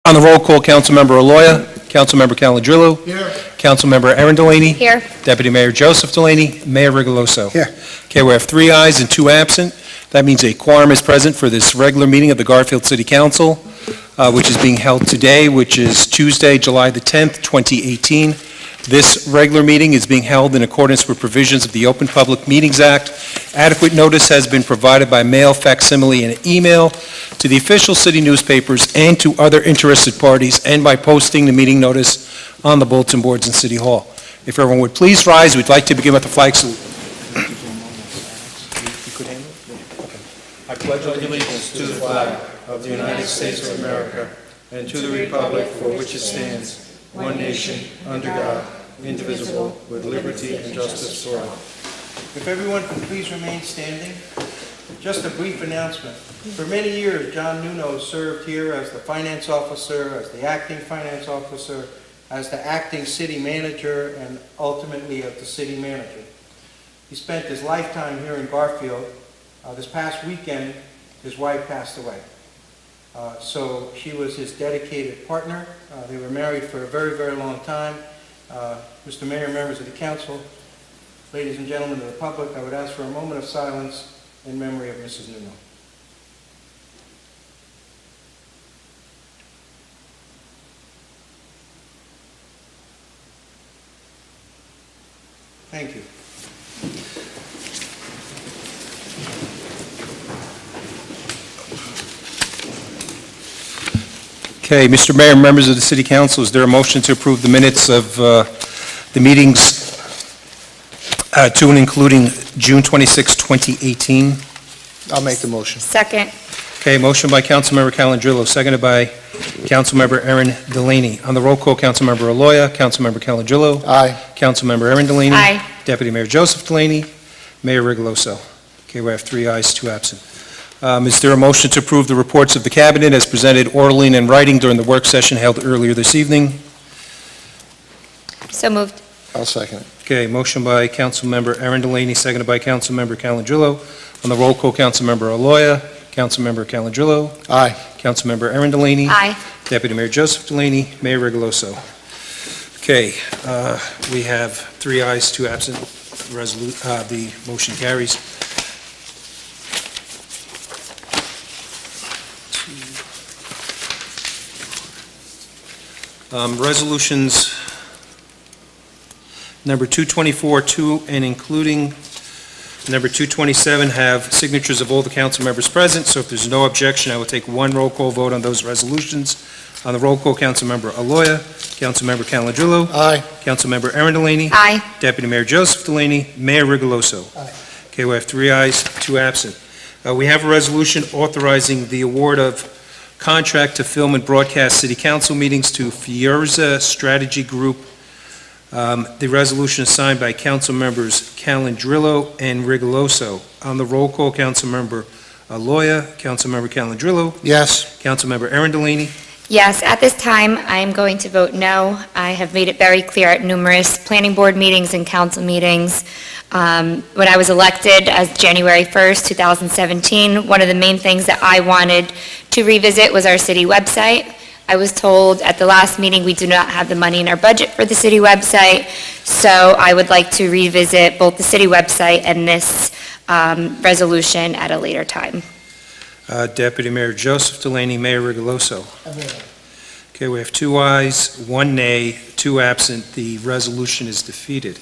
On the roll call, Councilmember Aloya, Councilmember Calandrillo, Here. Councilmember Aaron Delaney, Here. Deputy Mayor Joseph Delaney, Mayor Rigoloso. Here. Okay, we have 3 ayes and 2 absent. That means a quorum is present for this regular meeting of the Garfield City Council, which is being held today, which is Tuesday, July the 10th, 2018. This regular meeting is being held in accordance with provisions of the Open Public Meetings Act. Adequate notice has been provided by mail, facsimile, and email to the official city newspapers and to other interested parties, and by posting the meeting notice on the bulletin boards in City Hall. If everyone would please rise, we'd like to begin with the flag salute. I pledge allegiance to the flag of the United States of America and to the republic for which it stands, one nation, under God, indivisible, with liberty and justice for all. If everyone could please remain standing. Just a brief announcement. For many years, John Nuno served here as the finance officer, as the acting finance officer, as the acting city manager, and ultimately as the city manager. He spent his lifetime here in Garfield. This past weekend, his wife passed away. So she was his dedicated partner. They were married for a very, very long time. Mr. Mayor, members of the council, ladies and gentlemen of the public, I would ask for a moment of silence in memory of Mrs. Nuno. Thank you. Okay, Mr. Mayor, members of the City Council, is there a motion to approve the minutes of the meetings to and including June 26, 2018? I'll make the motion. Second. Okay, motion by Councilmember Calandrillo, seconded by Councilmember Aaron Delaney. On the roll call, Councilmember Aloya, Councilmember Calandrillo, Aye. Councilmember Aaron Delaney. Aye. Deputy Mayor Joseph Delaney, Mayor Rigoloso. Okay, we have 3 ayes, 2 absent. Is there a motion to approve the reports of the Cabinet as presented orally and in writing during the work session held earlier this evening? So moved. I'll second it. Okay, motion by Councilmember Aaron Delaney, seconded by Councilmember Calandrillo. On the roll call, Councilmember Aloya, Councilmember Calandrillo, Aye. Councilmember Aaron Delaney. Aye. Deputy Mayor Joseph Delaney, Mayor Rigoloso. Okay, we have 3 ayes, 2 absent. The motion carries. Resolutions number 224, 2, and including number 227 have signatures of all the council members present, so if there's no objection, I will take one roll call vote on those resolutions. On the roll call, Councilmember Aloya, Councilmember Calandrillo, Aye. Councilmember Aaron Delaney, Aye. Deputy Mayor Joseph Delaney, Mayor Rigoloso. Aye. Okay, we have 3 ayes, 2 absent. We have a resolution authorizing the award of contract to film and broadcast city council meetings to Fierza Strategy Group. The resolution is signed by council members Calandrillo and Rigoloso. On the roll call, Councilmember Aloya, Councilmember Calandrillo, Yes. Councilmember Aaron Delaney. Yes, at this time, I am going to vote no. I have made it very clear at numerous planning board meetings and council meetings. When I was elected as January 1st, 2017, one of the main things that I wanted to revisit was our city website. I was told at the last meeting we do not have the money in our budget for the city website, so I would like to revisit both the city website and this resolution at a later time. Deputy Mayor Joseph Delaney, Mayor Rigoloso. Okay, we have 2 ayes, 1 nay, 2 absent. The resolution is defeated.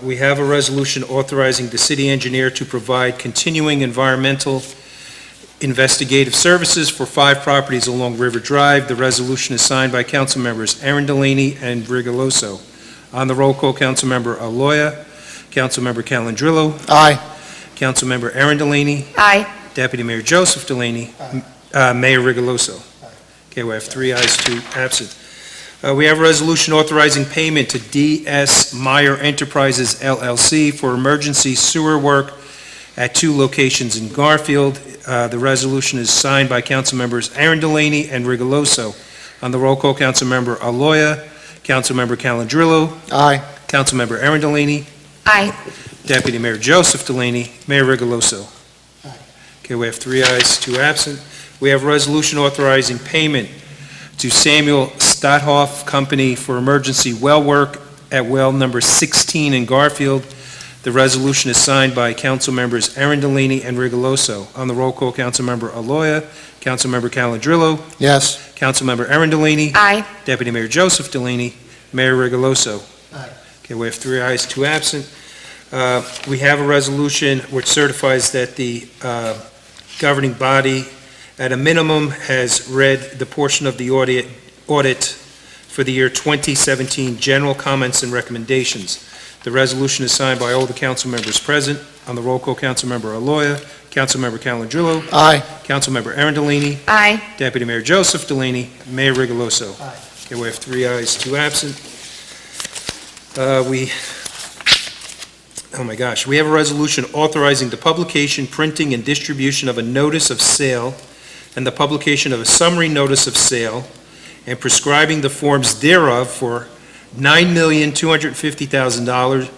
We have a resolution authorizing the city engineer to provide continuing environmental investigative services for 5 properties along River Drive. The resolution is signed by council members Aaron Delaney and Rigoloso. On the roll call, Councilmember Aloya, Councilmember Calandrillo, Aye. Councilmember Aaron Delaney, Aye. Deputy Mayor Joseph Delaney, Mayor Rigoloso. Okay, we have 3 ayes, 2 absent. We have a resolution authorizing payment to D.S. Meyer Enterprises LLC for emergency sewer work at 2 locations in Garfield. The resolution is signed by council members Aaron Delaney and Rigoloso. On the roll call, Councilmember Aloya, Councilmember Calandrillo, Aye. Councilmember Aaron Delaney, Aye. Deputy Mayor Joseph Delaney, Mayor Rigoloso. Okay, we have 3 ayes, 2 absent. We have a resolution authorizing payment to Samuel Stadhoff Company for emergency well work at well number 16 in Garfield. The resolution is signed by council members Arundellini and Rigoloso. On the roll call, Councilmember Aloya, Councilmember Calandrillo, Yes. Councilmember Arundellini, Aye. Deputy Mayor Joseph Delaney, Mayor Rigoloso. Aye. Okay, we have 3 ayes, 2 absent. We have a resolution which certifies that the governing body, at a minimum, has read the portion of the audit for the year 2017, general comments and recommendations. The resolution is signed by all the council members present. On the roll call, Councilmember Aloya, Councilmember Calandrillo, Aye. Councilmember Arundellini, Aye. Deputy Mayor Joseph Delaney, Mayor Rigoloso. Aye. Okay, we have 3 ayes, 2 absent. We have a resolution authorizing the publication, printing, and distribution of a notice of sale and the publication of a summary notice of sale and prescribing the forms thereof for $9,250,000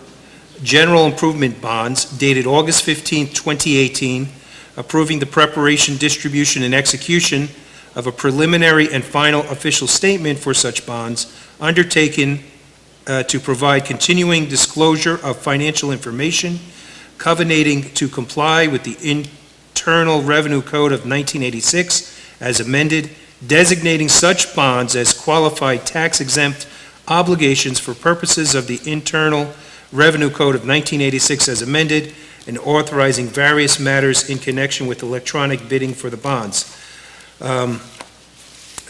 general improvement bonds dated August 15, 2018, approving the preparation, distribution, and execution of a preliminary and final official statement for such bonds undertaken to provide continuing disclosure of financial information, covenanting to comply with the Internal Revenue Code of 1986 as amended, designating such bonds as qualified tax-exempt obligations for purposes of the Internal Revenue Code of 1986 as amended, and authorizing various matters in connection with electronic bidding for the bonds.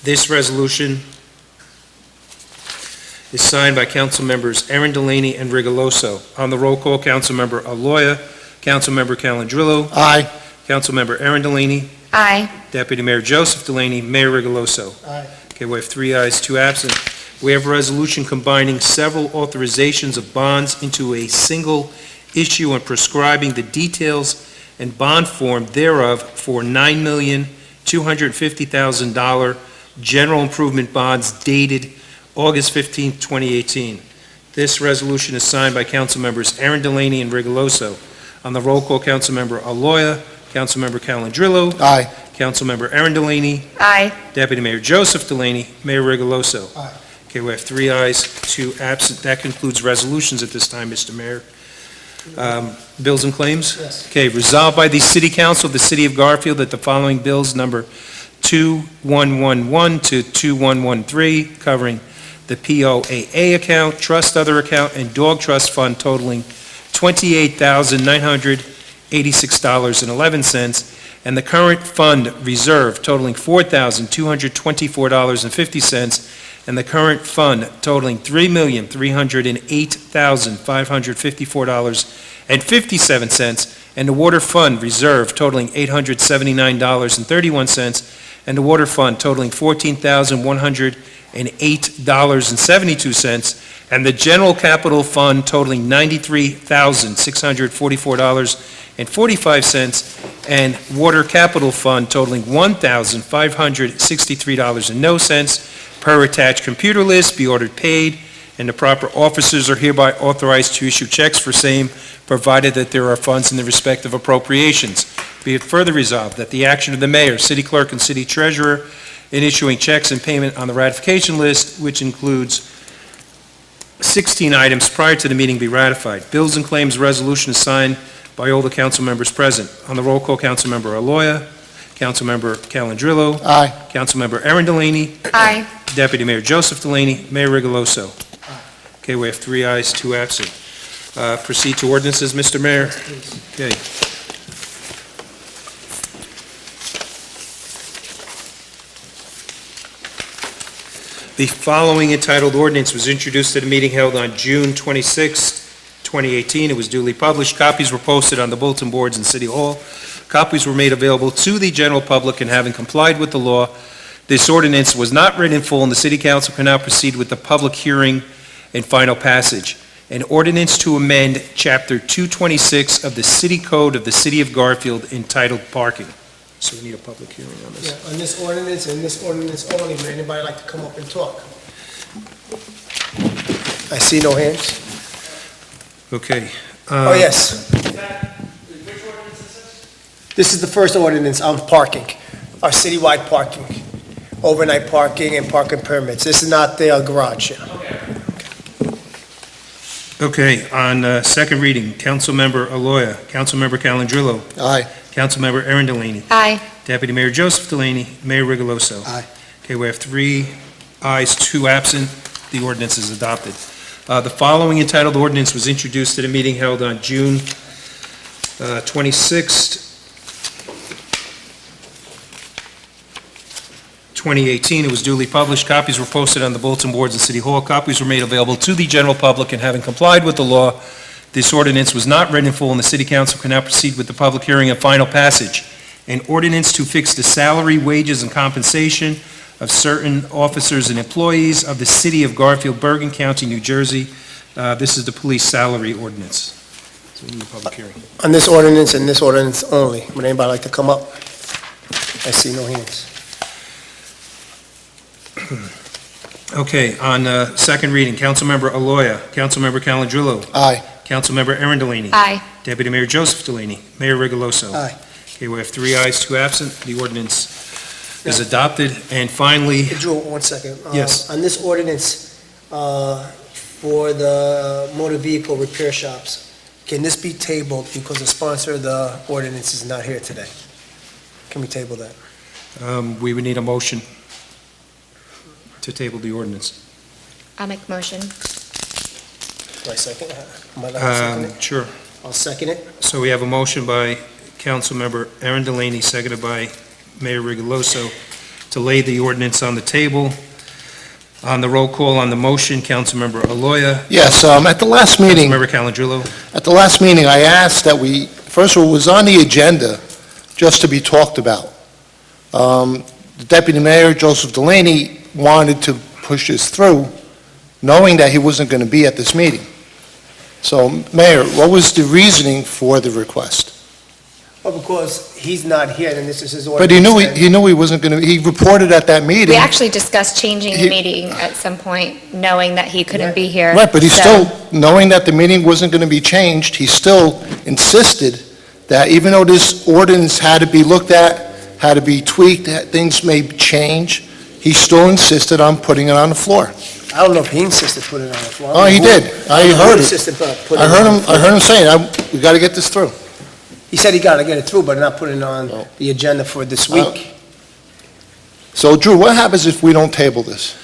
This resolution is signed by council members Arundellini and Rigoloso. On the roll call, Councilmember Aloya, Councilmember Calandrillo, Aye. Councilmember Arundellini, Aye. Deputy Mayor Joseph Delaney, Mayor Rigoloso. Aye. Okay, we have 3 ayes, 2 absent. We have a resolution combining several authorizations of bonds into a single issue and prescribing the details and bond form thereof for $9,250,000 general improvement bonds dated August 15, 2018. This resolution is signed by council members Arundellini and Rigoloso. On the roll call, Councilmember Aloya, Councilmember Calandrillo, Aye. Councilmember Arundellini, Aye. Deputy Mayor Joseph Delaney, Mayor Rigoloso. Aye. Okay, we have 3 ayes, 2 absent. That concludes resolutions at this time, Mr. Mayor. Bills and claims? Yes. Okay, resolved by the City Council of the City of Garfield that the following bills, number 2111 to 2113, covering the POAA account, trust other account, and dog trust fund totaling $28,986.11, and the current fund reserve totaling $4,224.50, and the current fund totaling $3,308,554.57, and the water fund reserve totaling $879.31, and the water fund totaling $14,108.72, and the general capital fund totaling $93,644.45, and water capital fund totaling $1,563.00 per attached computer list, be ordered paid, and the proper officers are hereby authorized to issue checks for same, provided that there are funds in the respective appropriations. Be it further resolved that the action of the mayor, city clerk, and city treasurer in issuing checks and payment on the ratification list, which includes 16 items prior to the meeting, be ratified. Bills and claims resolution is signed by all the council members present. On the roll call, Councilmember Aloya, Councilmember Calandrillo, Aye. Councilmember Arundellini, Aye. Deputy Mayor Joseph Delaney, Mayor Rigoloso. Okay, we have 3 ayes, 2 absent. Proceed to ordinances, Mr. Mayor. Okay. The following entitled ordinance was introduced at a meeting held on June 26, 2018. It was duly published. Copies were posted on the bulletin boards in City Hall. Copies were made available to the general public, and having complied with the law, this ordinance was not read in full, and the City Council can now proceed with the public hearing and final passage. An ordinance to amend Chapter 226 of the City Code of the City of Garfield entitled Parking. So we need a public hearing on this. Yeah, on this ordinance and this ordinance only, would anybody like to come up and talk? I see no hands. Okay. Oh, yes. This is the first ordinance on parking, our citywide parking. overnight parking and parking permits. This is not the garage. Okay, on second reading, Councilmember Aloya, Councilmember Calandrillo, Aye. Councilmember Aaron Delaney, Aye. Deputy Mayor Joseph Delaney, Mayor Rigoloso. Aye. Okay, we have 3 ayes, 2 absent. The ordinance is adopted. The following entitled ordinance was introduced at a meeting held on June 26th, 2018. It was duly published. Copies were posted on the bulletin boards in City Hall. Copies were made available to the general public, and having complied with the law, this ordinance was not read in full, and the City Council can now proceed with the public hearing and final passage. An ordinance to fix the salary, wages, and compensation of certain officers and employees of the City of Garfield, Bergen County, New Jersey. This is the police salary ordinance. So we need a public hearing. On this ordinance and this ordinance only, would anybody like to come up? I see no hands. Okay, on second reading, Councilmember Aloya, Councilmember Calandrillo, Aye. Councilmember Aaron Delaney, Aye. Deputy Mayor Joseph Delaney, Mayor Rigoloso. Aye. Okay, we have 3 ayes, 2 absent. The ordinance is adopted. And finally, Hey, Drew, 1 second. Yes. On this ordinance, for the motor vehicle repair shops, can this be tabled because the sponsor of the ordinance is not here today? Can we table that? we would need a motion to table the ordinance. I'll make a motion. Do I second? Am I allowed to second it? Sure. I'll second it. So we have a motion by Councilmember Aaron Delaney, seconded by Mayor Rigoloso, to lay the ordinance on the table. On the roll call on the motion, Councilmember Aloya, Yes, at the last meeting, Councilmember Calandrillo. I asked that we, first of all, it was on the agenda just to be talked about. The Deputy Mayor, Joseph Delaney, wanted to push this through, knowing that he wasn't going to be at this meeting. So, Mayor, what was the reasoning for the request? Well, because he's not here, and this is his But ordinance. he knew he wasn't going to, he reported at that meeting. We actually discussed changing the He- meeting at some point, knowing that he couldn't be here. Right, but he So- still, knowing that the meeting wasn't going to be changed, he still insisted that even though this ordinance had to be looked at, had to be tweaked, that things may change, he still insisted on putting it on the floor. I don't know if he insisted put it on the floor. Oh, he did. I Who heard it. insisted put it I on heard the him, floor? I heard him saying, we got to get this through. He said he got to get it through, but not put it on No. the agenda for this week. So, Drew, what happens if we don't table this?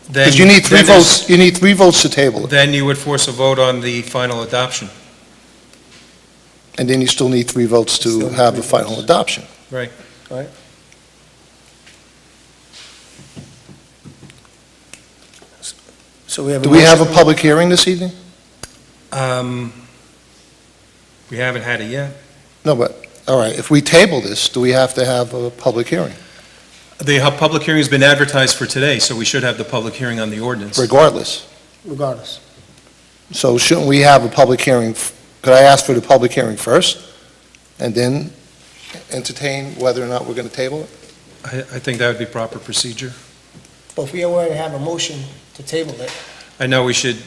Because you need 3 votes, you need 3 votes to table it, Then you would force a vote on the final adoption. and then you still need 3 votes Still to need have the 3 final votes. adoption. Right. So we have a Do we have a motion. public hearing this evening? We haven't had it yet. No, but, all right, if we table this, do we have to have a public hearing, The public hearing has been advertised for today, so we should have the public hearing on the ordinance. regardless? Regardless. So shouldn't we have a public hearing, could I ask for the public hearing first, and then entertain whether or not we're going to table it? I think that would be proper procedure. But if we already have a motion to table it, I know we should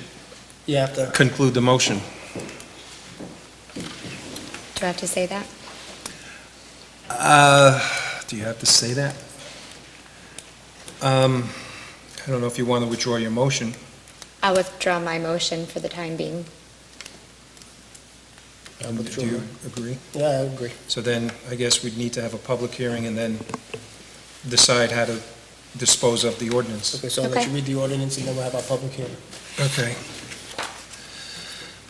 you have to, conclude the motion. Do I have to say that? Do you have to say that? I don't know if you want to withdraw your motion. I'll withdraw my motion for the time being. Do you agree? yeah, I agree. So then, I guess we'd need to have a public hearing and then decide how to dispose of the ordinance. Okay, so I'll let Okay. you read the ordinance and then we'll have our public hearing. Okay.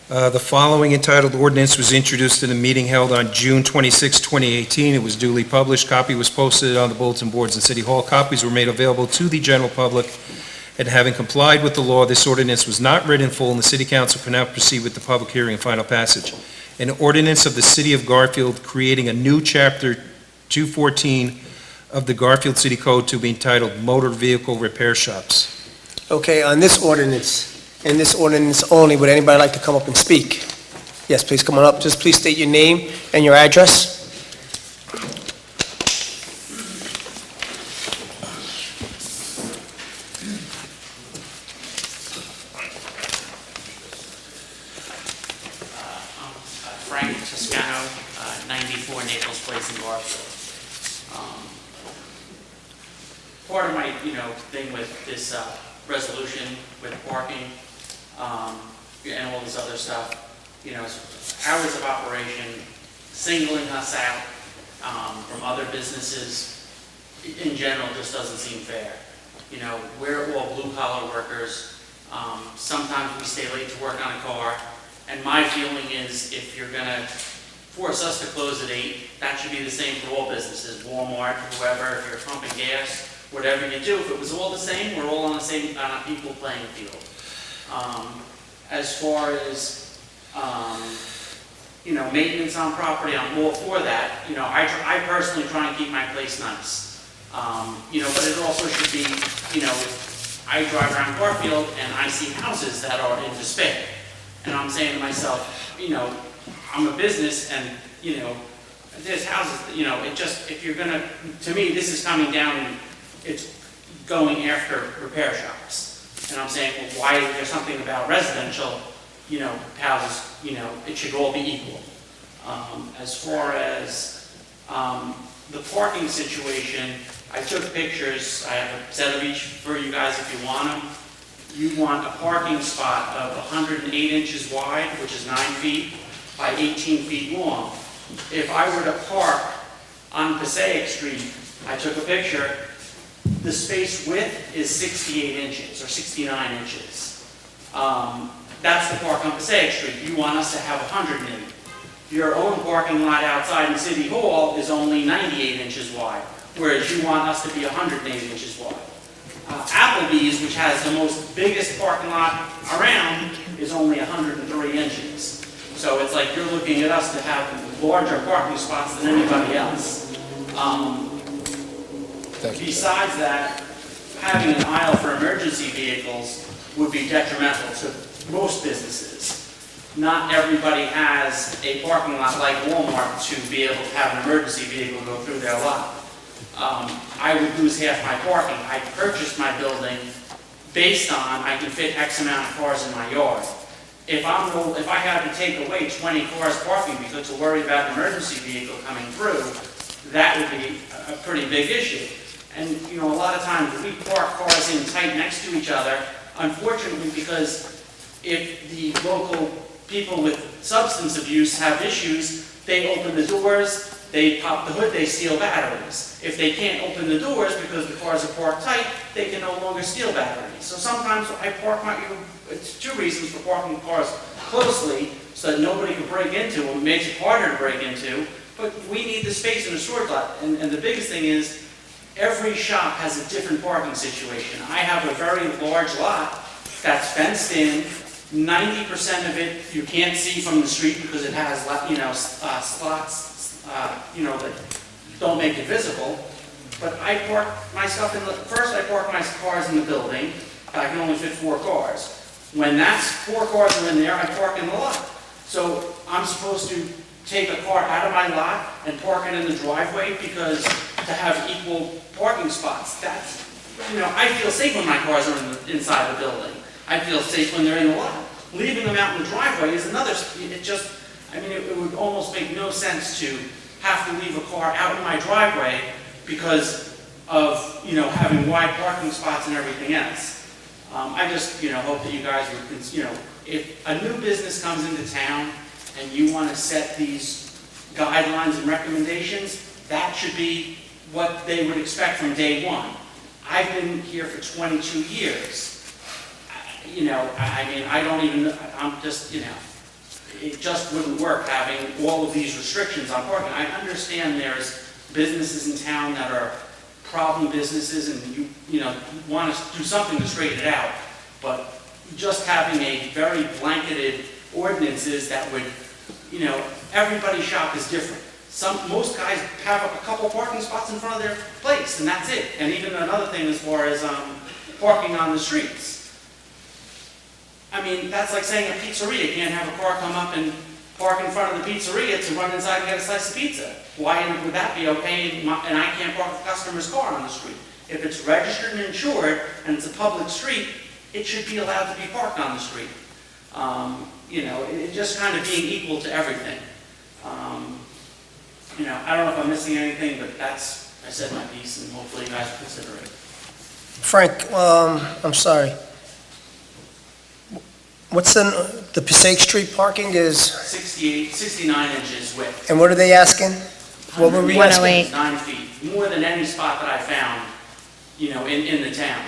The following entitled ordinance was introduced in a meeting held on June 26, 2018. It was duly published. Copy was posted on the bulletin boards in City Hall. Copies were made available to the general public. And having complied with the law, this ordinance was not read in full, and the City Council can now proceed with the public hearing and final passage. An ordinance of the City of Garfield creating a new Chapter 214 of the Garfield City Code to be entitled Motor Vehicle Repair Shops. Okay, on this ordinance, and this ordinance only, would anybody like to come up and speak? Yes, please come on up. Just please state your name and your address. Frank Toscano, 94 Naples Place in Garfield. part of my, thing with this, resolution with parking, and all this other stuff, hours of operation, singling us out, from other businesses, in general, just doesn't seem fair. We're all blue-collar workers. Sometimes we stay late to work on a car, and my feeling is if you're gonna force us to close at 8, that should be the same for all businesses, Walmart, whoever, if you're pumping gas, whatever you do. If it was all the same, we're all on a equal playing field. As far as, maintenance on property, I'm all for that. I personally try and keep my place nice. But it also should be, I drive around Garfield and I see houses that are in despair. And I'm saying to myself, I'm a business and, there's houses, if you're gonna, to me, this is coming down and it's going after repair shops. And I'm saying, well, why is there something about residential, houses, it should all be equal. As far as, the parking situation, I took pictures. I have a set of each for you guys if you want them. You want a parking spot of 108 inches wide, which is 9 feet, by 18 feet long. If I were to park on Passaic Street, I took a picture, the space width is 68 inches or 69 inches. That's the park on Passaic Street. You want us to have 108. Your own parking lot outside in City Hall is only 98 inches wide, whereas you want us to be 108 inches wide. Applebee's, which has the most biggest parking lot around, is only 103 inches. So it's like you're looking at us to have larger parking spots than anybody else. Besides that, having an aisle for emergency vehicles would be detrimental to most businesses. Not everybody has a parking lot like Walmart to be able to have an emergency vehicle go through their lot. I would lose half my parking. I purchased my building based on I can fit X amount of cars in my yard. If I had to take away 20 cars parking because to worry about an emergency vehicle coming through, that would be a pretty big issue. And a lot of times we park cars in tight next to each other, unfortunately, because if the local people with substance abuse have issues, they open the doors, they pop the hood, they steal batteries. If they can't open the doors because the cars are parked tight, they can no longer steal batteries. So sometimes I park it's 2 reasons for parking cars closely, so that nobody can break into them. It makes it harder to break into, but we need the space in a storage lot. And the biggest thing is, every shop has a different parking situation. I have a very large lot that's fenced in. 90% of it you can't see from the street because it has, slots, that don't make it visible. But I park my stuff first I park my cars in the building. I can only fit 4 cars. When that's 4 cars are in there, I park in the lot. So I'm supposed to take a car out of my lot and park it in the driveway because to have equal parking spots, that's, I feel safe when my cars are inside the building. I feel safe when they're in the lot. Leaving them out in the driveway is another, it would almost make no sense to have to leave a car out in my driveway because of, having wide parking spots and everything else. I just, hope that you guys would, if a new business comes into town and you want to set these guidelines and recommendations, that should be what they would expect from day one. I've been here for 22 years. It just wouldn't work having all of these restrictions on parking. I understand there's businesses in town that are problem businesses and you want to do something to straighten it out, but just having a very blanketed ordinances that would, everybody's shop is different. Most guys have a couple parking spots in front of their place, and that's it. And even another thing as far as parking on the streets. That's like saying a pizzeria can't have a car come up and park in front of the pizzeria to run inside and get a slice of pizza. Why would that be okay and I can't park the customer's car on the street? If it's registered and insured and it's a public street, it should be allowed to be parked on the street. It just kind of being equal to everything. I don't know if I'm missing anything, but I said my piece, and hopefully you guys will consider it. Frank, I'm sorry. What's the Passaic Street parking is, 69 inches width. and what are they asking? What were we asking? 108. 9 feet, more than any spot that I found, in the town.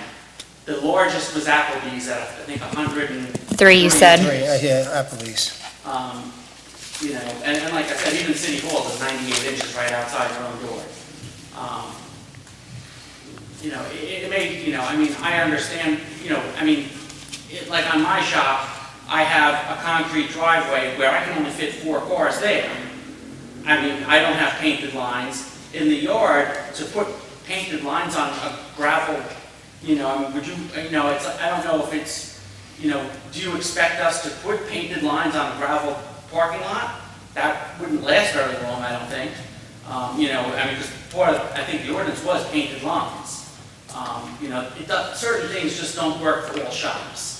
The largest was Applebee's at, I think, 100. 3, you said. Yeah, Applebee's. And like I said, even City Hall is 98 inches right outside your own door. It may, I understand, like on my shop, I have a concrete driveway where I can only fit 4 cars there. I don't have painted lines. In the yard, to put painted lines on a gravel, would you, it's, I don't know if it's, do you expect us to put painted lines on a gravel parking lot? That wouldn't last very long, I don't think. Because part of, I think the ordinance was painted lines. Certain things just don't work for all shops.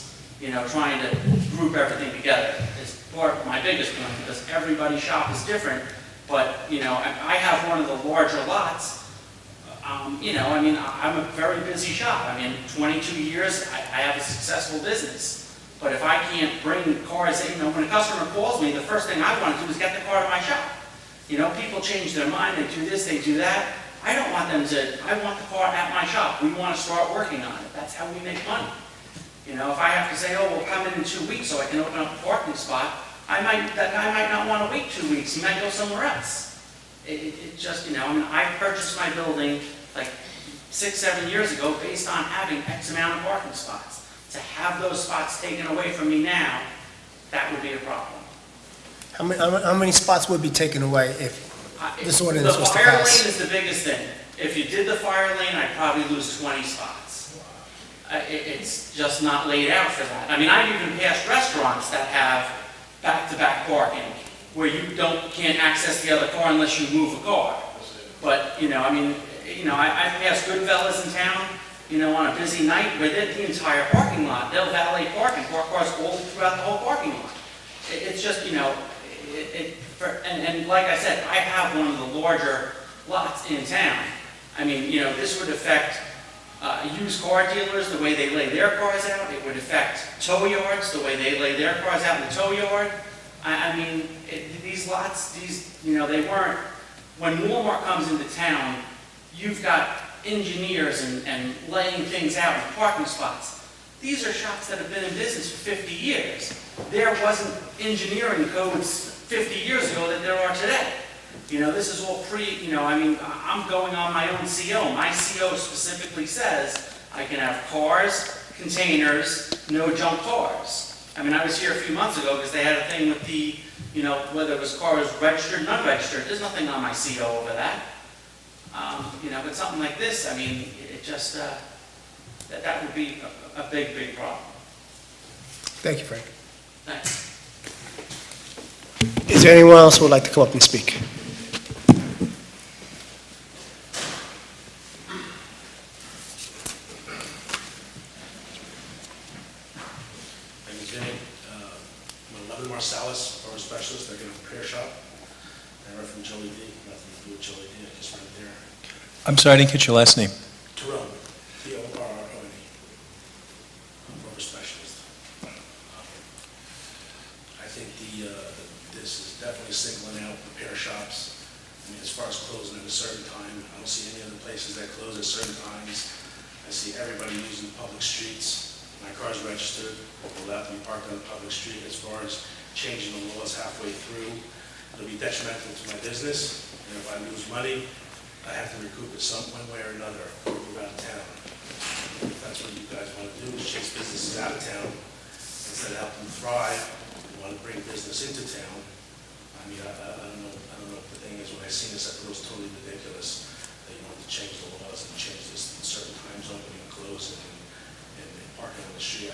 Trying to group everything together is my biggest point, because everybody's shop is different. But, I have one of the larger lots. I'm a very busy shop. 22 years, I have a successful business. But if I can't bring cars in, when a customer calls me, the first thing I want to do is get the car to my shop. People change their mind, they do this, they do that. I don't want them to, I want the car at my shop. We want to start working on it. That's how we make money. If I have to say, oh, we'll come in 2 weeks so I can open up a parking spot, that guy might not want to wait 2 weeks. He might go somewhere else. I purchased my building like 6-7 years ago based on having X amount of parking spots. To have those spots taken away from me now, that would be a problem. How many spots would be taken away if this ordinance was to The fire pass? lane is the biggest thing. If you did the fire lane, I'd probably lose 20 spots. It's just not laid out for that. I've even passed restaurants that have back-to-back parking, where you can't access the other car unless you move a car. But, I've passed Goodfellas in town, on a busy night, where the entire parking lot, they'll valet park and park cars all throughout the whole parking lot. It's just, and like I said, I have one of the larger lots in town. This would affect used car dealers, the way they lay their cars out. It would affect tow yards, the way they lay their cars out in the tow yard. These lots, they weren't, when Walmart comes into town, you've got engineers and laying things out in parking spots. These are shops that have been in business for 50 years. There wasn't engineering codes 50 years ago that there are today. This is all I'm going on my own CO. My CO specifically says I can have cars, containers, no junk cars. I was here a few months ago because they had a thing with the, whether it was cars registered, non-registered. There's nothing on my CO over that. But something like this, it just, that would be a big, big problem. Thank you, Frank. Thanks. Is there anyone else who would like to come up and speak? My name is Vinny. I'm 11 Marsalis, bar specialist. I get a repair shop. I run from Joey D. Nothing to do with Joey D. I just run there. I'm sorry, I didn't get your last name. Tyrone, T-O-R-R-O-N-E. I'm a bar specialist. I think this is definitely singling out repair shops. As far as closing at a certain time, I don't see any other places that close at certain times. I see everybody using public streets. My car's registered, allowed to be parked on the public street. As far as changing the laws halfway through, it'll be detrimental to my business. And if I lose money, I have to recoup it one way or another or move out of town. If that's what you guys want to do, is chase businesses out of town instead of helping them thrive. You want to bring business into town. I don't know what the thing is. When I seen this, I thought it was totally ridiculous that you want to change the laws and change this in certain times, opening and closing and parking on the street.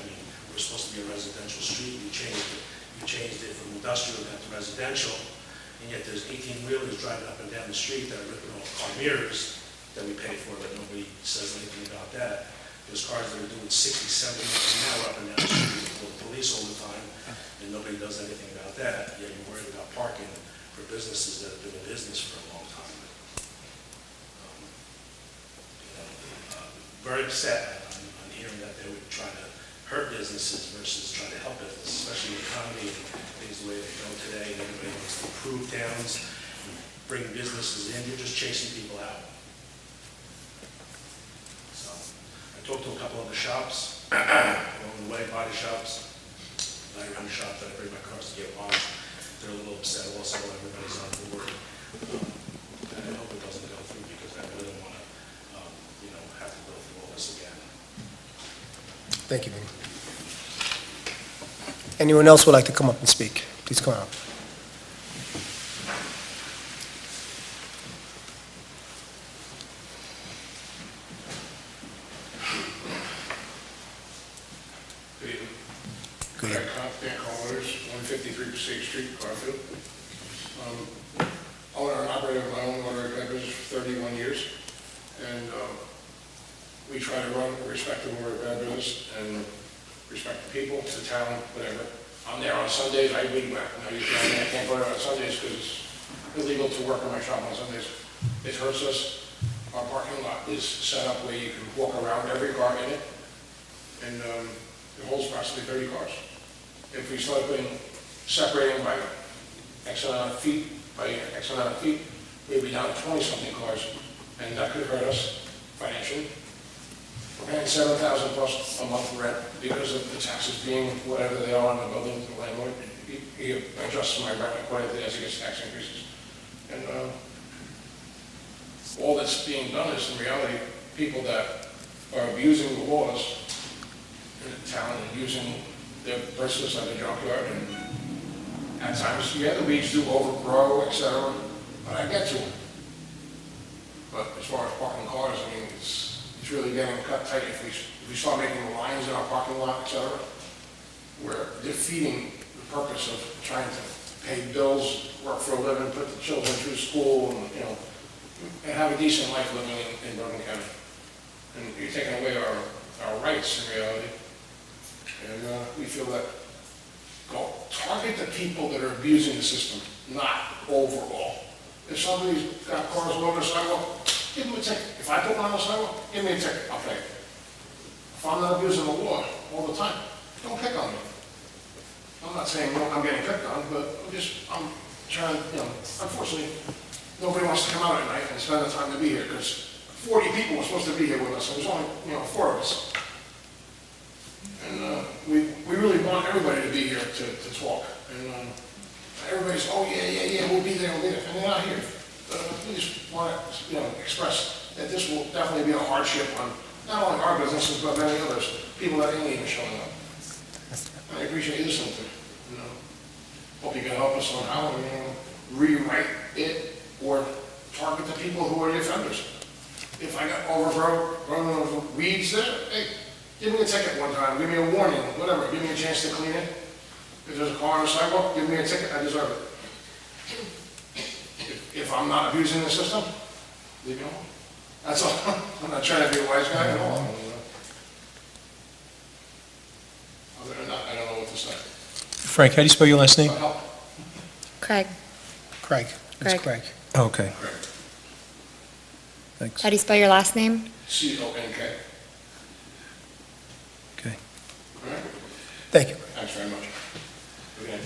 We're supposed to be a residential street. You changed it from industrial down to residential. And yet there's 18-wheelers driving up and down the street that are ripping off car mirrors that we pay for, but nobody says anything about that. There's cars that are doing 60, 70 miles an hour up and down the street. We call the police all the time, and nobody does anything about that. Yet you're worried about parking for businesses that have been in business for a long time. Very upset. businesses versus trying to help business, especially the economy and things the way they go today. And everybody wants to improve towns, bring businesses in. You're just chasing people out. So I talked to a couple of the shops, along the way, body shops. I run a shop that I bring my cars to get washed. They're a little upset also. Everybody's on board. And I hope it doesn't go through because I really don't want to, have to go through all this again. Thank you, Vinnie. Anyone else would like to come up and speak? Please come up. Good evening. Good evening. Dan Collins, 153 Passaic Street, Garfield. Owner and operator of my own water business for 31 years, and we try to run a respectable water business and respect the people, the town, whatever. I'm there on Sundays, I leave back. Now, I can't go there on Sundays because it's illegal to work in my shop on Sundays. It hurts us. Our parking lot is set up where you can walk around every car in it, and it holds approximately 30 cars. If we start separating by X amount of feet, we'd be down to 20-something cars, and that could hurt us financially. We're paying $7,000 plus a month rent because of the taxes being whatever they are on the building, the landlord. He adjusts my rent accordingly as he gets tax increases. And all that's being done is, in reality, people that are abusing the laws in the town and using their business like a junkyard, and at times, yeah, the weeds do overgrow, etc., but I get to them. But as far as parking cars, I mean, it's really getting cut tight. If we start making lines in our parking lot, etc., we're defeating the purpose of trying to pay bills, work for a living, put the children through school, and have a decent life living in Bergen County. And you're taking away our rights in reality. And we feel that target the people that are abusing the system, not overall. If somebody's got cars all over the sidewalk, give them a ticket. If I put one on the sidewalk, give me a ticket, I'll pay it. If I'm not abusing the law all the time, don't pick on me. I'm not saying I'm getting picked on, but I'm trying, unfortunately, nobody wants to come out at night and spend the time to be here, because 40 people were supposed to be here with us, and there's only, 4 of us. And we really want everybody to be here to talk. And everybody's, oh, yeah, we'll be there, and they're not here. We just want to, express that this will definitely be a hardship on not only our businesses, but many others, people that ain't even showing up. And I appreciate you listening to, hope you can help us on how we rewrite it or target the people who are the offenders. If I got overgrown weeds there, hey, give me a ticket one time, give me a warning, whatever, give me a chance to clean it. If there's a car on the sidewalk, give me a ticket, I deserve it. If I'm not abusing the system, leave me alone. That's all. I'm not trying to be a wise guy at all. Other than that, I don't know what to say. Frank, how do you spell your last name? Help. Craig, Craig. It's Craig. Craig. Okay. Thanks. how do you spell your last name? C-O-N-K. Okay. All right? Thank you. Thanks very much. Okay.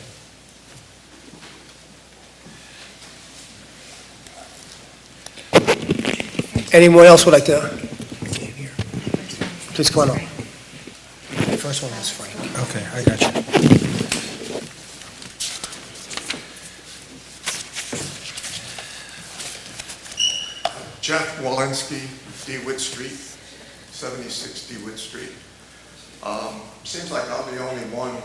Anyone else would like to? Please come on up. The first one is Frank. Okay, I got you. Jeff Walensky, DeWitt Street, 76 DeWitt Street. Seems like I'm the only one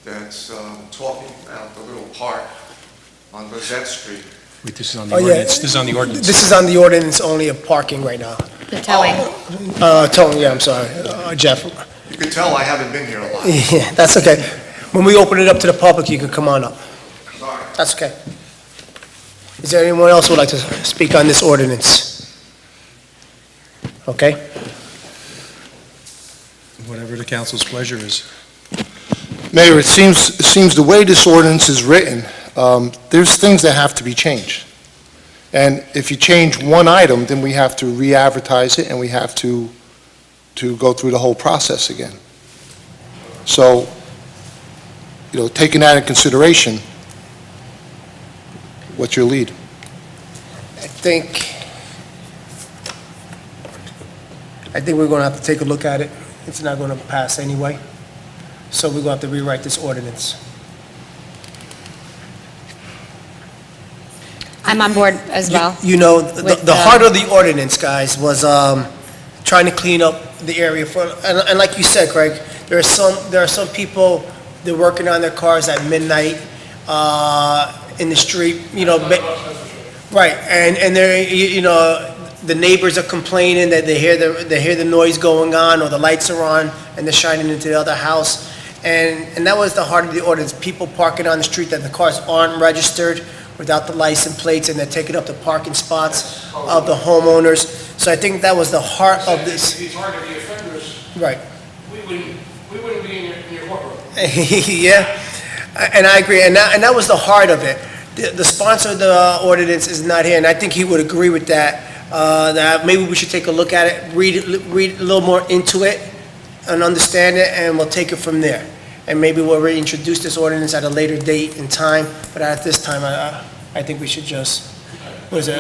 that's talking about the little park on Lizette Street. Wait, this is on the Oh, yeah. ordinance. This is on the ordinance. This is on the ordinance only of parking right now. The towing. Tony, yeah, I'm sorry, Jeff. You can tell I haven't been here a lot. Yeah, that's okay. When we open it up to the public, you can come on up. Sorry. That's okay. Is there anyone else who would like to speak on this ordinance? Okay? Whatever the council's pleasure is. Mayor, it seems the way this ordinance is written, there's things that have to be changed. And if you change one item, then we have to re-advertise it, and we have to go through the whole process again. So, taking that in consideration, what's your lead? I think we're going to have to take a look at it. It's not going to pass anyway. So we're going to have to rewrite this ordinance. I'm on board as well. The heart of the ordinance, guys, was trying to clean up the area and like you said, Craig, there are some people, they're working on their cars at midnight in the street, right, and they're, the neighbors are complaining that they hear the noise going on, or the lights are on, and they're shining into the other house. And that was the heart of the ordinance, people parking on the street that the cars aren't registered without the license plates, and they're taking up the parking spots of the homeowners. So I think that was the heart of this. If you target the offenders, Right. we wouldn't be in your courtroom. Yeah, and I agree, and that was the heart of it. The sponsor of the ordinance is not here, and I think he would agree with that, that maybe we should take a look at it, read a little more into it, and understand it, and we'll take it from there. And maybe we'll reintroduce this ordinance at a later date and time, but at this time, I think we should just, what is it,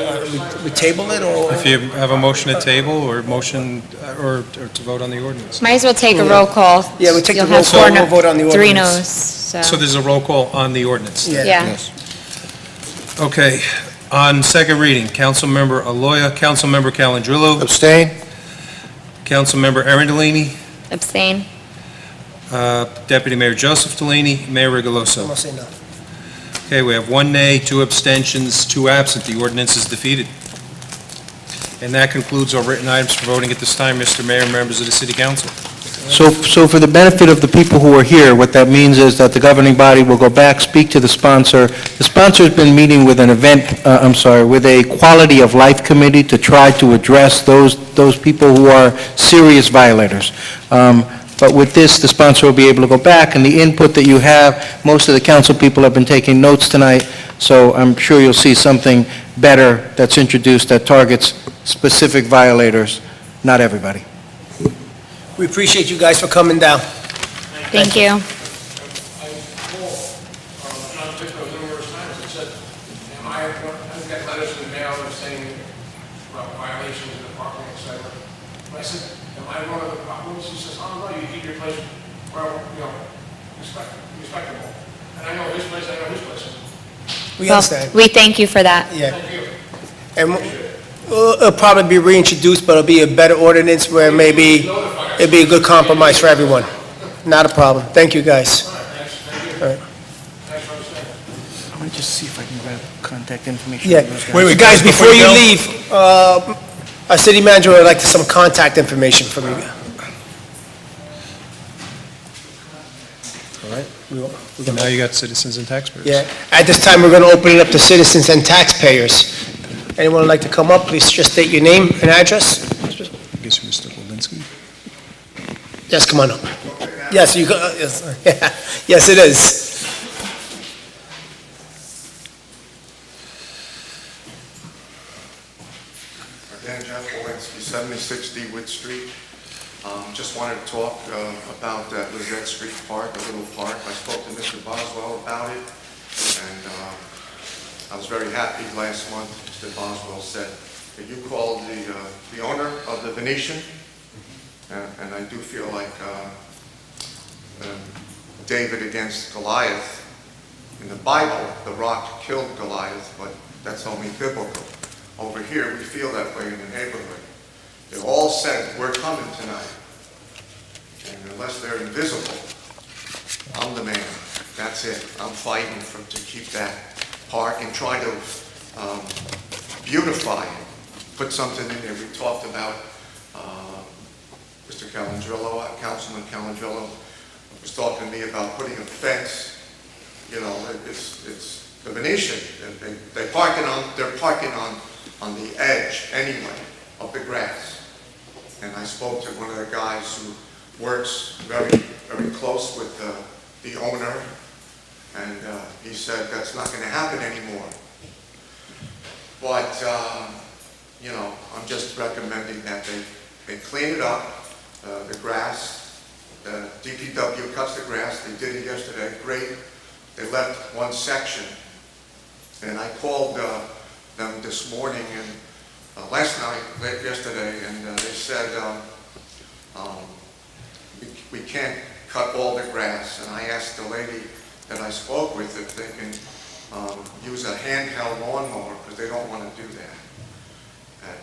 we table it, or? If you have a motion to table or motion, or to vote on the ordinance. Might as well take a roll call. Yeah, we take the You'll roll have call, four we'll vote on the Three ordinance. noes, so. So there's a roll call on the ordinance? Yeah. Yeah. Okay, on second reading, Councilmember Aloya, Councilmember Calandrillo, Abstain? Councilmember Arundellini, Abstain? Deputy Mayor Joseph Delaney, Mayor I'm Rigaloso. gonna say no. Okay, we have 1 nay, 2 abstentions, 2 absent. The ordinance is defeated. And that concludes our written items for voting at this time, Mr. Mayor and members of the City Council. So for the benefit of the people who are here, what that means is that the governing body will go back, speak to the sponsor. The sponsor's been meeting with with a quality of life committee to try to address those people who are serious violators. But with this, the sponsor will be able to go back, and the input that you have, most of the council people have been taking notes tonight, so I'm sure you'll see something better that's introduced that targets specific violators, not everybody. We appreciate you guys for coming down. Thank you. I called John Pico numerous times and said, I've got letters in the mail that are saying about violations in the parking lot, et cetera. And I said, am I one of the problems? He says, oh, no, you keep your place, well, respectable. And I know his place, I know his place. We Well, understand. we thank you for that. Yeah. Thank you. And it'll probably be reintroduced, but it'll be a better ordinance where maybe it'll be a good compromise for everyone. Not a problem. Thank you, guys. All right, All right. thanks for understanding. I'm going to just see if I can grab contact information. Yeah. Wait, guys, before you leave, our city manager would like some contact information from you. All right? And now you got citizens and taxpayers. Yeah. At this time, we're going to open it up to citizens and taxpayers. Anyone would like to come up, please just state your name and address. I guess you're Mr. Walensky. Yes, come on up. Yes, you go, yes, yes, it is. Again, Jeff Walensky, 76 Wood Street. Just wanted to talk about that Lizette Street Park, a little park. I spoke to Mr. Boswell about it, and I was very happy last month. Mr. Boswell said that you called the owner of the Venetian, and I do feel like David against Goliath. In the Bible, the rock killed Goliath, but that's only biblical. Over here, we feel that way in the neighborhood. They all said, we're coming tonight. And unless they're invisible, I'm the man. That's it. I'm fighting to keep that park and try to beautify it. Put something in there. We talked about Mr. Calandrillo, Councilman Calandrillo was talking to me about putting a fence. You know, it's the Venetian. They're parking on the edge anyway of the grass. And I spoke to one of the guys who works very, very close with the owner, and he said that's not going to happen anymore. But, you know, I'm just recommending that they clean it up, the grass, DPW cuts the grass, they did it yesterday, great. They left one section. And I called them this morning and last night, yesterday, and they said, we can't cut all the grass. And I asked the lady that I spoke with if they can use a handheld lawnmower, because they don't want to do that.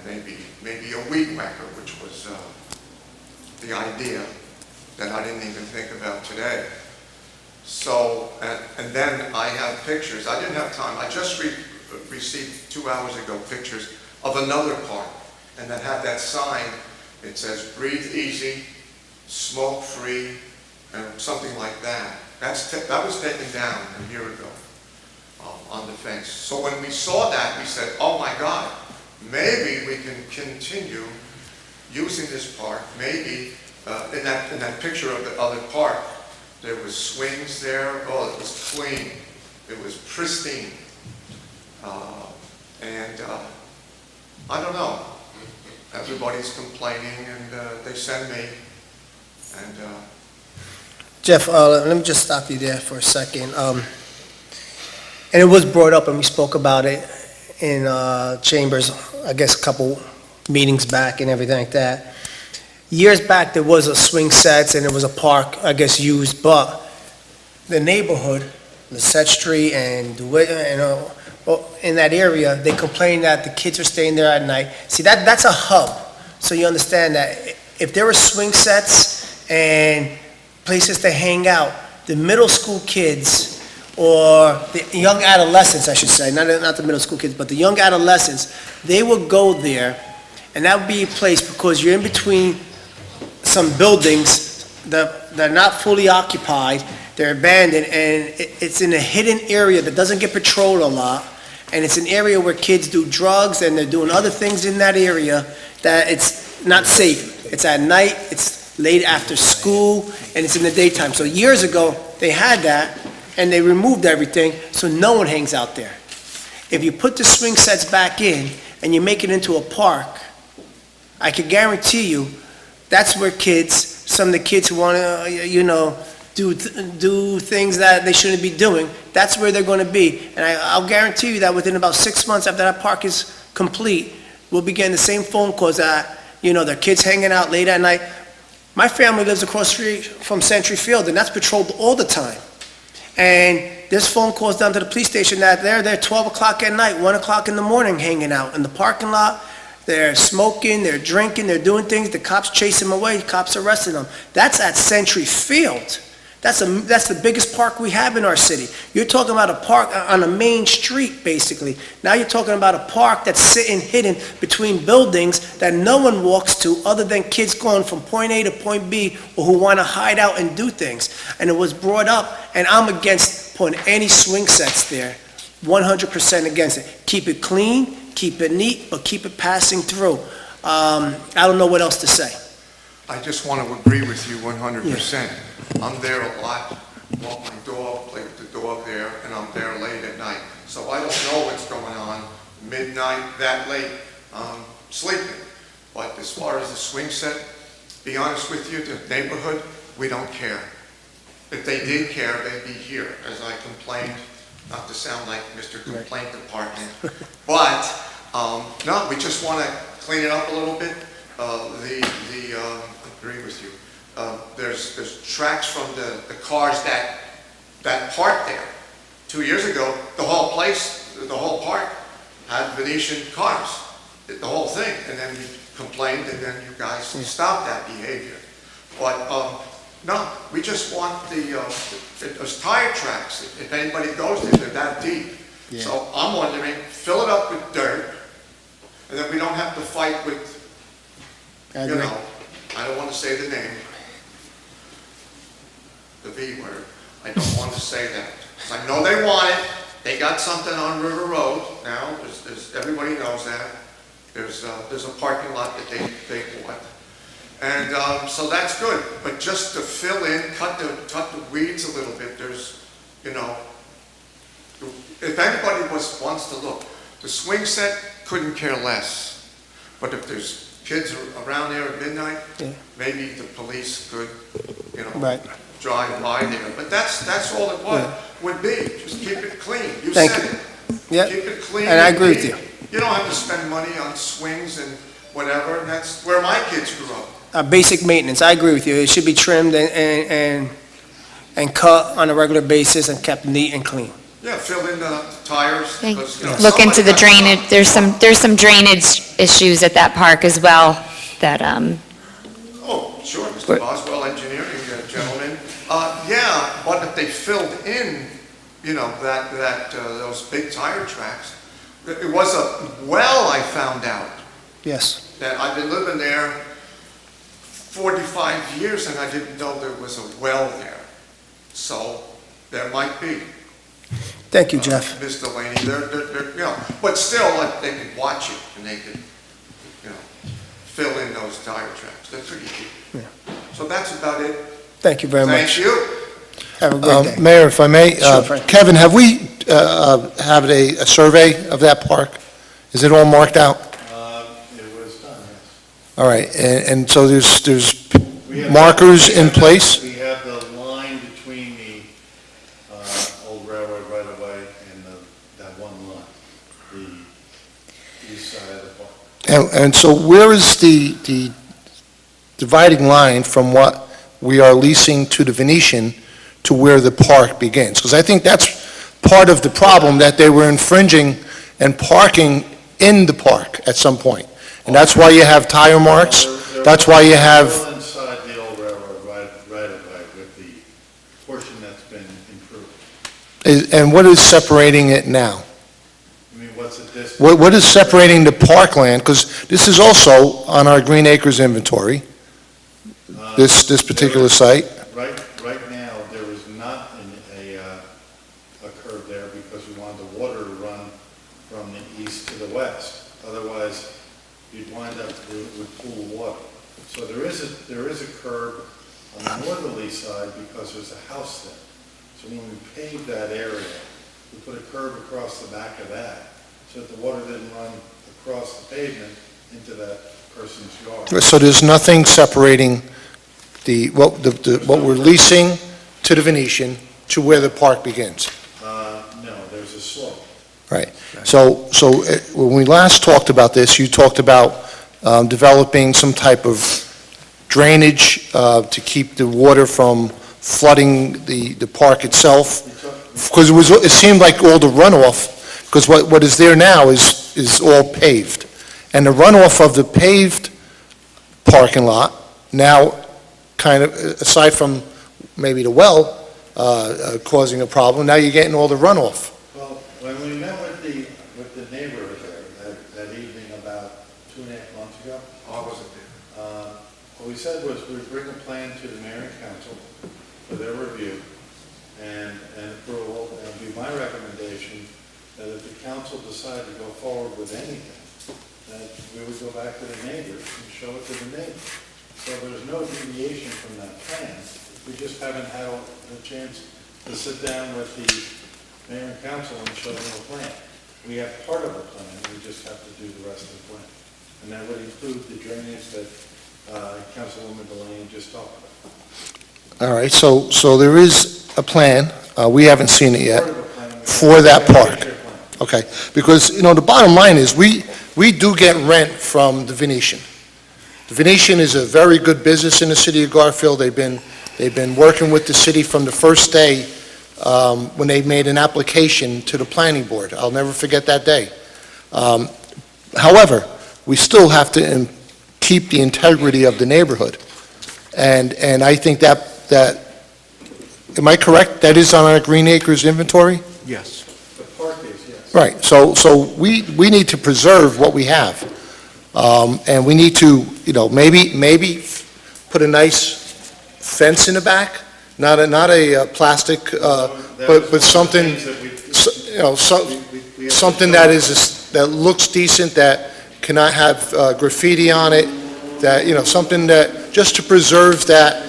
And maybe a weed whacker, which was the idea that I didn't even think about today. So, and then I have pictures. I didn't have time. I just received 2 hours ago pictures of another park, and that had that sign. It says, breathe easy, smoke free, and something like that. That was taken down a year ago on the fence. So when we saw that, we said, oh my God, maybe we can continue using this park. Maybe in that picture of the other park, there was swings there. Oh, it was clean. It was pristine. And I don't know. Everybody's complaining, and they send me. And Jeff, let me just stop you there for a second. And it was brought up, and we spoke about it in chambers, I guess, a couple meetings back and everything like that. Years back, there was a swing sets, and there was a park, I guess, used, but the neighborhood, the Set Street and DeWitt, in that area, they complain that the kids are staying there at night. See, that's a hub, so you understand that if there were swing sets and places to hang out, the middle school kids, or the young adolescents, I should say, not the middle school kids, but the young adolescents, they would go there, and that would be a place because you're in between some buildings that are not fully occupied, they're abandoned, and it's in a hidden area that doesn't get patrolled a lot, and it's an area where kids do drugs and they're doing other things in that area that it's not safe. It's at night, it's late after school, and it's in the daytime. So years ago, they had that, and they removed everything, so no one hangs out there. If you put the swing sets back in, and you make it into a park, I can guarantee you, that's where kids, some of the kids who want to, do things that they shouldn't be doing, that's where they're going to be. And I'll guarantee you that within about 6 months after that park is complete, we'll be getting the same phone calls that, their kids hanging out late at night. My family lives across the street from Century Field, and that's patrolled all the time. And there's phone calls down to the police station that they're there 12 o'clock at night, 1 o'clock in the morning hanging out in the parking lot. They're smoking, they're drinking, they're doing things. The cops chase them away, cops arresting them. That's at Century Field. That's the biggest park we have in our city. You're talking about a park on a main street, basically. Now you're talking about a park that's sitting hidden between buildings that no one walks to other than kids going from point A to point B or who want to hide out and do things. And it was brought up, and I'm against putting any swing sets there, 100% against it. Keep it clean, keep it neat, but keep it passing through. I don't know what else to say. I just want to agree with you 100%. I'm there a lot, walk my dog, play with the dog there, and I'm there late at night. So I don't know what's going on midnight, that late, sleeping. But as far as the swing set, be honest with you, the neighborhood, we don't care. If they did care, they'd be here, as I complained, not to sound like Mr. Complaint Department. But, no, we just want to clean it up a little bit. I agree with you. There's tracks from the cars that parked there. 2 years ago, the whole park had Venetian cars, the whole thing. And then we complained, and then you guys stopped that behavior. But no, we just want those tire tracks. If anybody goes there, they're that deep. Yeah. So I'm wondering, fill it up with dirt, and then we don't have to fight with, I don't want to say the name, the V word. I don't want to say that. I know they want it. They got something on River Road now. Everybody knows that. There's a parking lot that they bought. And so that's good. But just to fill in, cut the weeds a little bit, there's, if anybody wants to look, the swing set couldn't care less. But if there's kids around there at midnight, maybe the police could Right. drive by there. But that's all it would be, just keep it clean. You Thank said you. it. Yep. Keep it clean. And I agree with you. You don't have to spend money on swings and whatever, and that's where my kids grew up. Basic maintenance, I agree with you. It should be trimmed and cut on a regular basis and kept neat and clean. Yeah, fill in the tires. because, you know, Look into the somebody- drainage, there's some drainage issues at that park as well, that, Oh, sure, Mr. But- Boswell, engineering gentleman. Yeah, but if they filled in, those big tire tracks, it was a well, I found out, Yes. that I've been living there 45 years and I didn't know there was a well there. So, there might be. Thank you, Jeff. Ms. Delaney, but still, like, they could watch it and they could, fill in those tire tracks. They're pretty deep. So that's about it. Thank you very much. Thank you. Have a great day. Mayor, if I may, Sure, Frank. Kevin, have we had a survey of that park? Is it all marked out? It was done, yes. All right, and so there's We have- markers in place? We have the line between the old railroad right-of-way and that one lot, the east side of the park. And so where is the dividing line from what we are leasing to the Venetian to where the park begins? Because I think that's part of the problem, that they were infringing and parking in the park at some point. And that's why you have tire marks, that's why you have, They're all inside the old railroad right-of-way with the portion that's been improved. and what is separating it now? I mean, what's the distance? What is separating the parkland? Because this is also on our Green Acres inventory, this particular site. Right now, there is not a curve there because we wanted the water to run from the east to the west. Otherwise, you'd wind up with pool water. So there is a curve on the northerly side because there's a house there. So when we paved that area, we put a curve across the back of that so that the water didn't run across the pavement into that person's yard. So there's nothing separating what we're leasing to the Venetian to where the park begins? No, there's a slope. Right. So when we last talked about this, you talked about developing some type of drainage to keep the water from flooding the park itself, because it seemed like all the runoff, because what is there now is all paved. And the runoff of the paved parking lot, now kind of, aside from maybe the well causing a problem, now you're getting all the runoff. Well, when we met with the neighbor there that evening about 2.5 months ago, I wasn't there. what we said was we'd bring a plan to the mayor and council for their review and approval, and it'd be my recommendation that if the council decided to go forward with anything, that we would go back to the neighbors and show it to the neighbors. So there's no deviation from that plan. We just haven't had a chance to sit down with the mayor and council and show them a plan. We have part of a plan, we just have to do the rest of the plan. And that would include the drainage that Councilwoman Delaney just talked about. All right, so there is a plan, we haven't seen it yet, Part of a plan. for that park. Plan. Okay, because, the bottom line is, we do get rent from the Venetian. The Venetian is a very good business in the city of Garfield. They've been working with the city from the first day when they made an application to the planning board. I'll never forget that day. However, we still have to keep the integrity of the neighborhood. And I think that, am I correct? That is on our Green Acres inventory? Yes. The park is, yes. Right, so we need to preserve what we have. And we need to, maybe put a nice fence in the back, not a plastic, but something, something that that looks decent, that cannot have graffiti on it, that, something that, just to preserve that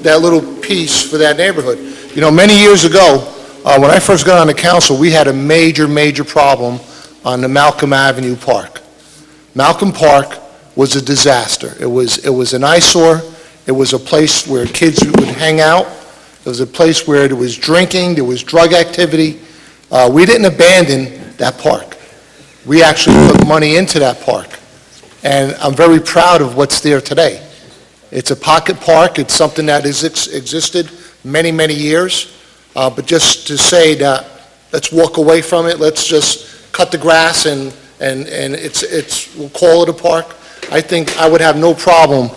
little piece for that neighborhood. Many years ago, when I first got on the council, we had a major problem on the Malcolm Avenue Park. Malcolm Park was a disaster. It was an eyesore. It was a place where kids would hang out. It was a place where there was drinking, there was drug activity. We didn't abandon that park. We actually put money into that park. And I'm very proud of what's there today. It's a pocket park. It's something that has existed many, many years. But just to say that, let's walk away from it, let's just cut the grass and we'll call it a park. I think I would have no problem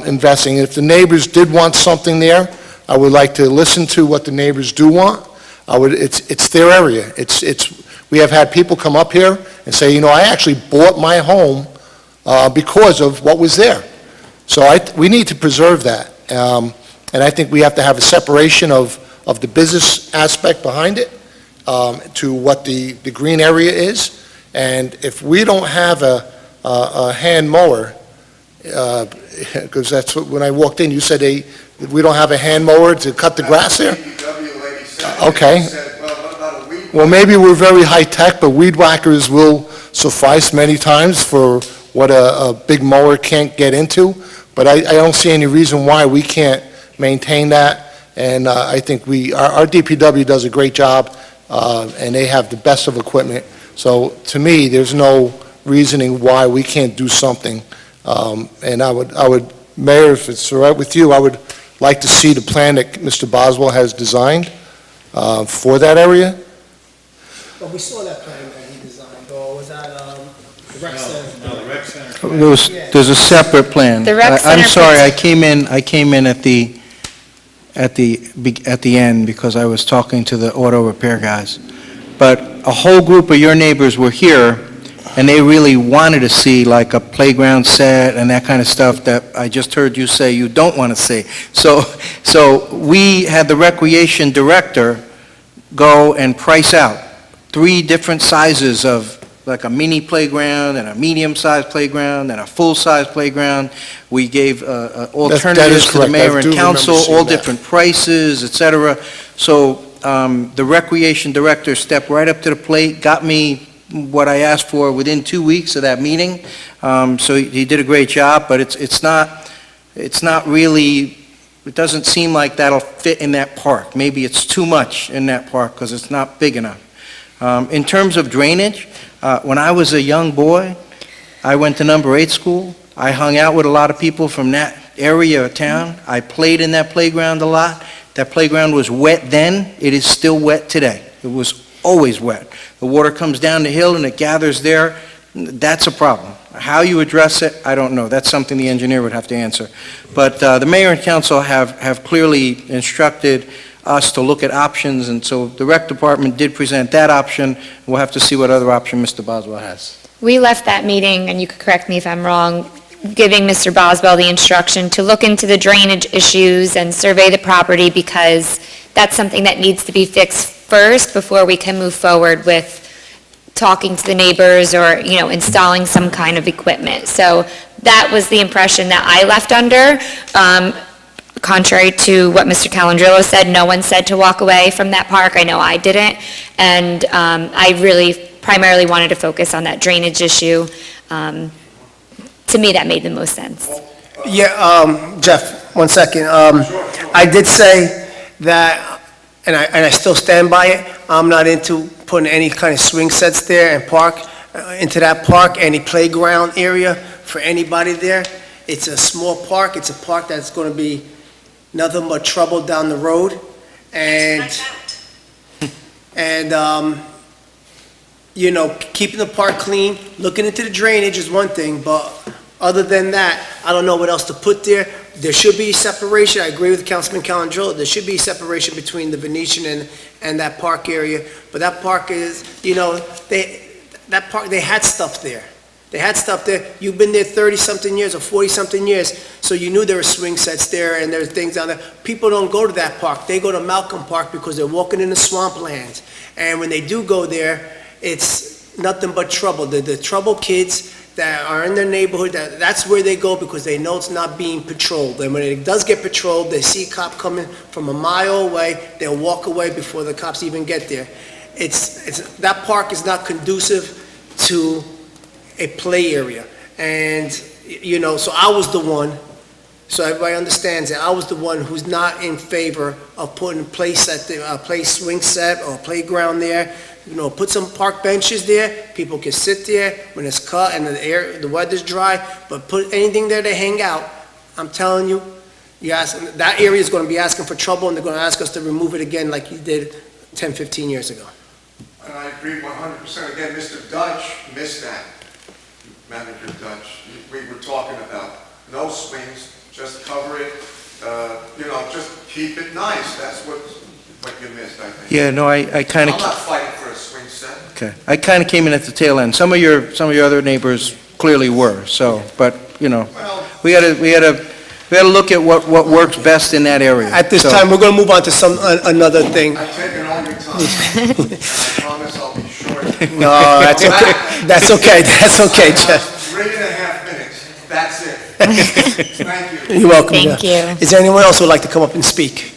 investing. If the neighbors did want something there, I would like to listen to what the neighbors do want. It's their area. We have had people come up here and say, you know, I actually bought my home because of what was there. So we need to preserve that. And I think we have to have a separation of the business aspect behind it to what the green area is. And if we don't have a hand mower, because that's what, when I walked in, you said we don't have a hand mower to cut the grass there? DPW lady said. Okay. Said, well, what about a weed? Well, maybe we're very high-tech, but weed whackers will suffice many times for what a big mower can't get into. But I don't see any reason why we can't maintain that. And I think our DPW does a great job, and they have the best of equipment. So to me, there's no reasoning why we can't do something. And I would, Mayor, if it's all right with you, I would like to see the plan that Mr. Boswell has designed for that area. But we saw that plan that he designed, or was that, the rec center? No, the rec center. There's a separate plan. The rec I'm center sorry, puts- I came in at the end because I was talking to the auto repair guys. But a whole group of your neighbors were here, and they really wanted to see like a playground set and that kind of stuff that I just heard you say you don't want to see. So we had the recreation director go and price out 3 different sizes of like a mini playground and a medium-sized playground and a full-size playground. We gave alternatives to the correct. I mayor do and remember council, seeing all that. different prices, et cetera. So the recreation director stepped right up to the plate, got me what I asked for within 2 weeks of that meeting. So he did a great job, but it's not really, it doesn't seem like that'll fit in that park. Maybe it's too much in that park because it's not big enough. In terms of drainage, when I was a young boy, I went to number 8 school. I hung out with a lot of people from that area of town. I played in that playground a lot. That playground was wet then. It is still wet today. It was always wet. The water comes down the hill and it gathers there. That's a problem. How you address it, I don't know. That's something the engineer would have to answer. But the mayor and council have clearly instructed us to look at options, and so the rec department did present that option. We'll have to see what other option Mr. Boswell has. We left that meeting, and you could correct me if I'm wrong, giving Mr. Boswell the instruction to look into the drainage issues and survey the property, because that's something that needs to be fixed first before we can move forward with talking to the neighbors or, installing some kind of equipment. So that was the impression that I left under. Contrary to what Mr. Calandrillo said, no one said to walk away from that park. I know I didn't. And I really primarily wanted to focus on that drainage issue. To me, that made the most sense. Yeah, Jeff, 1 second. I did say that, and I still stand by it, I'm not into putting any kind of swing sets there and park, into that park, any playground area for anybody there. It's a small park, it's a park that's going to be nothing but trouble down the road. And keeping the park clean, looking into the drainage is one thing, but other than that, I don't know what else to put there. There should be separation. I agree with Councilman Calandrillo. There should be separation between the Venetian and that park area. But that park is, they had stuff there. They had stuff there. You've been there 30-something years or 40-something years, so you knew there were swing sets there and there's things down there. People don't go to that park. They go to Malcolm Park because they're walking in the swamplands. And when they do go there, it's nothing but trouble. The trouble kids that are in their neighborhood, that's where they go because they know it's not being patrolled. And when it does get patrolled, they see a cop coming from a mile away, they'll walk away before the cops even get there. That park is not conducive to a play area. And, so I was the one so everybody understands that I was the one who's not in favor of putting a place at the, play swing set or playground there. You know, put some park benches there, people can sit there when it's cut and the weather's dry, but put anything there to hang out, I'm telling you, that area is gonna be asking for trouble, and they're gonna ask us to remove it again like you did 10, 15 years ago. And I agree 100%. Again, Mr. Dutch missed that. Manager Dutch, we were talking about no swings, just cover it, just keep it nice. That's what you missed, I think. Yeah, no, I kind I'm of, not fighting for a swing set. okay. I kind of came in at the tail end. Some of your other neighbors clearly were, so, but, Well, we gotta look at what works best in that area. At this So- time, we're gonna move on to another thing. I've taken all your time. And I promise I'll be short. No, that's okay, that's okay, Jeff. 3.5 minutes. That's it. Thank you. You're welcome, Thank Jeff. you. Is there anyone else who would like to come up and speak?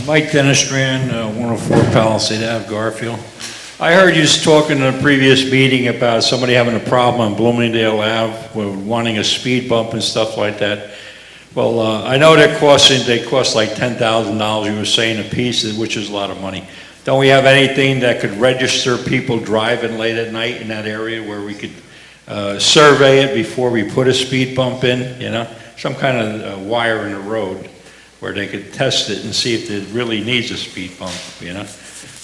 Mike Denistran, 104 Palisade Ave, Garfield. I heard you talking in a previous meeting about somebody having a problem on Bloomingdale Ave, wanting a speed bump and stuff like that. Well, I know they cost like $10,000, you were saying, a piece, which is a lot of money. Don't we have anything that could register people driving late at night in that area where we could survey it before we put a speed bump in, Some kind of wire in the road where they could test it and see if it really needs a speed bump,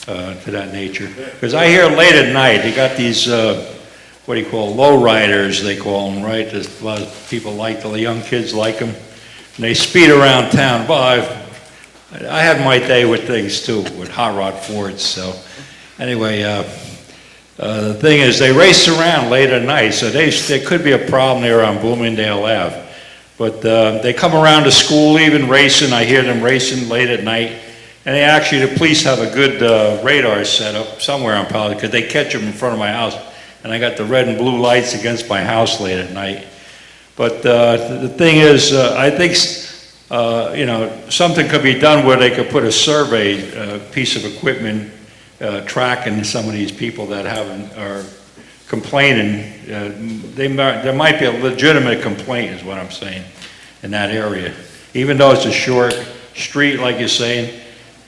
to that nature. Because I hear late at night, they got these, what do you call, low riders, they call them, right? There's a lot of people the young kids like them, and they speed around town. Well, I had my day with things too, with hot rod Fords, so anyway, the thing is, they race around late at night, so there could be a problem there on Bloomingdale Ave. But they come around to school even racing. I hear them racing late at night. And the police have a good radar set up somewhere on Palisade, because they catch them in front of my house. And I got the red and blue lights against my house late at night. But the thing is, I think, something could be done where they could put a survey piece of equipment tracking some of these people that are complaining. There might be a legitimate complaint, is what I'm saying, in that area. Even though it's a short street, like you're saying,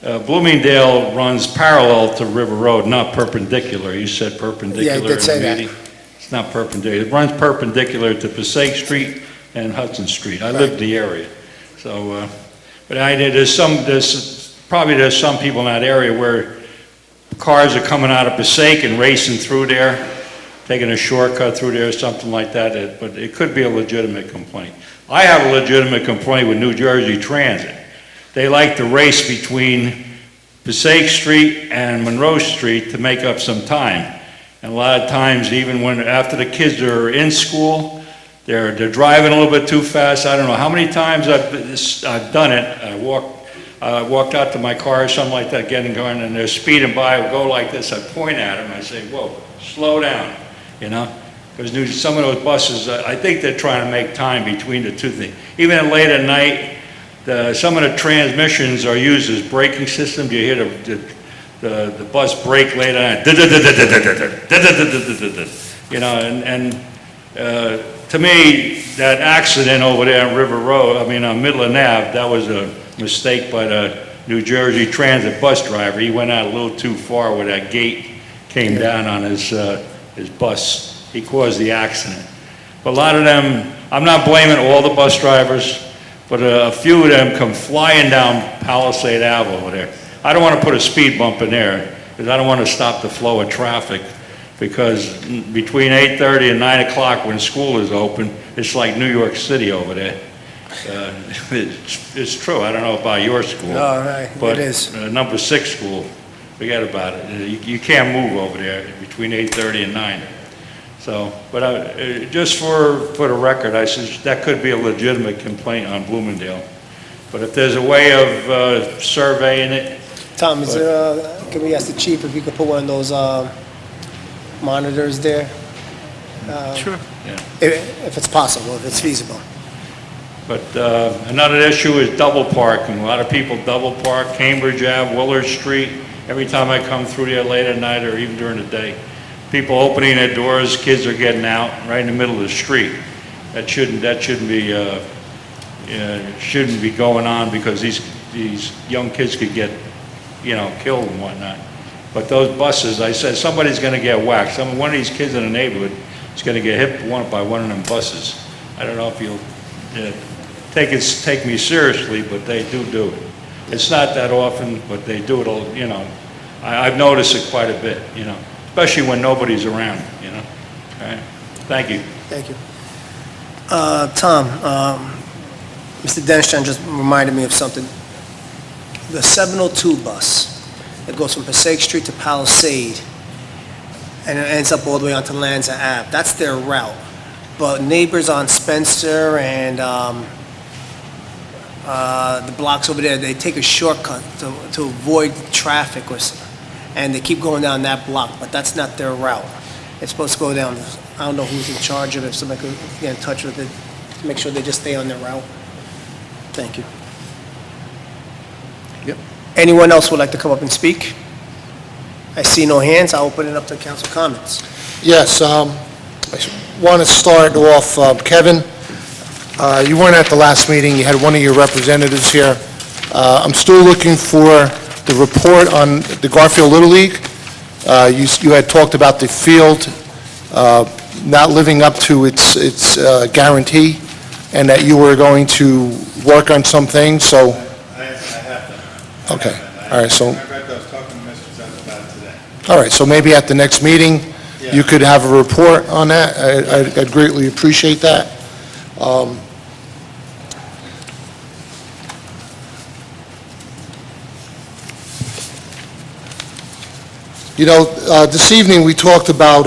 Bloomingdale runs parallel to River Road, not perpendicular. You said perpendicular. Yeah, I did say in the that. meeting. It's not perpendicular. It runs perpendicular to Passaic Street and Hudson Street. I live in the area. So, but there's some people in that area where cars are coming out of Passaic and racing through there, taking a shortcut through there or something like that, but it could be a legitimate complaint. I have a legitimate complaint with New Jersey Transit. They like to race between Passaic Street and Monroe Street to make up some time. And a lot of times, even after the kids are in school, they're driving a little bit too fast. I don't know how many times I've done it. I walked out to my car or something like that, getting going, and they're speeding by. I go like this. I point at them. I say, "Whoa, slow down," Because some of those buses, I think they're trying to make time between the two things. Even late at night, some of the transmissions are used as braking systems. You hear the bus brake late at night, to me, that accident over there on River Road, on Midland Ave, that was a mistake by the New Jersey Transit bus driver. He went out a little too far where that gate came down on his bus. He caused the accident. But a lot of them, I'm not blaming all the bus drivers, but a few of them come flying down Palisade Ave over there. I don't want to put a speed bump in there, because I don't want to stop the flow of traffic, because between 8:30 and 9 o'clock when school is open, it's like New York City over there. It's true. I don't know about your school. No, right, But it is. number 6 school, forget about it. You can't move over there between 8:30 and 9. So, but just for the record, I said that could be a legitimate complaint on Bloomingdale. But if there's a way of surveying it. Tom, can we ask the chief if you could put one of those monitors there? Sure. if it's possible, if it's feasible. But another issue is double parking. A lot of people double park, Cambridge Ave, Willard Street. Every time I come through there late at night or even during the day, people opening their doors, kids are getting out right in the middle of the street. That shouldn't be going on, because these young kids could get, killed and whatnot. But those buses, I said, somebody's going to get whacked. One of these kids in the neighborhood is going to get hit by one of them buses. I don't know if you'll take me seriously, but they do it. It's not that often, but they do it all, I've noticed it quite a bit, especially when nobody's around, Okay? Thank you. Thank you. Tom, Mr. Denstein just reminded me of something. The 702 bus that goes from Passaic Street to Palisade, and it ends up all the way onto Lanza Ave, that's their route. But neighbors on Spencer and the blocks over there, they take a shortcut to avoid traffic, and they keep going down that block, but that's not their route. It's supposed to go down, I don't know who's in charge of it, if somebody could get in touch with it, to make sure they just stay on their route. Thank you. Yep. Anyone else would like to come up and speak? I see no hands, I'll open it up to council comments. Yes, I want to start off, Kevin, you weren't at the last meeting, you had one of your representatives here. I'm still looking for the report on the Garfield Little League. You had talked about the field not living up to its guarantee, and that you were going to work on some things, so... I have that. Okay, all right, so... I was talking to Mr. Zens about it today. All right, so maybe at the next meeting, you could have a report on that. I'd greatly appreciate that. This evening, we talked about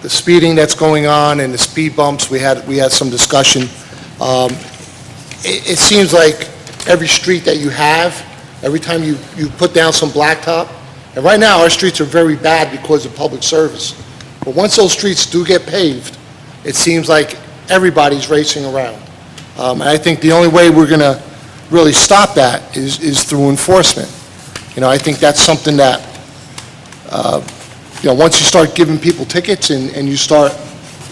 the speeding that's going on and the speed bumps. We had some discussion. It seems like every street that you have, every time you put down some blacktop, and right now, our streets are very bad because of public service. But once those streets do get paved, it seems like everybody's racing around. And I think the only way we're going to really stop that is through enforcement. I think that's something that, once you start giving people tickets and you start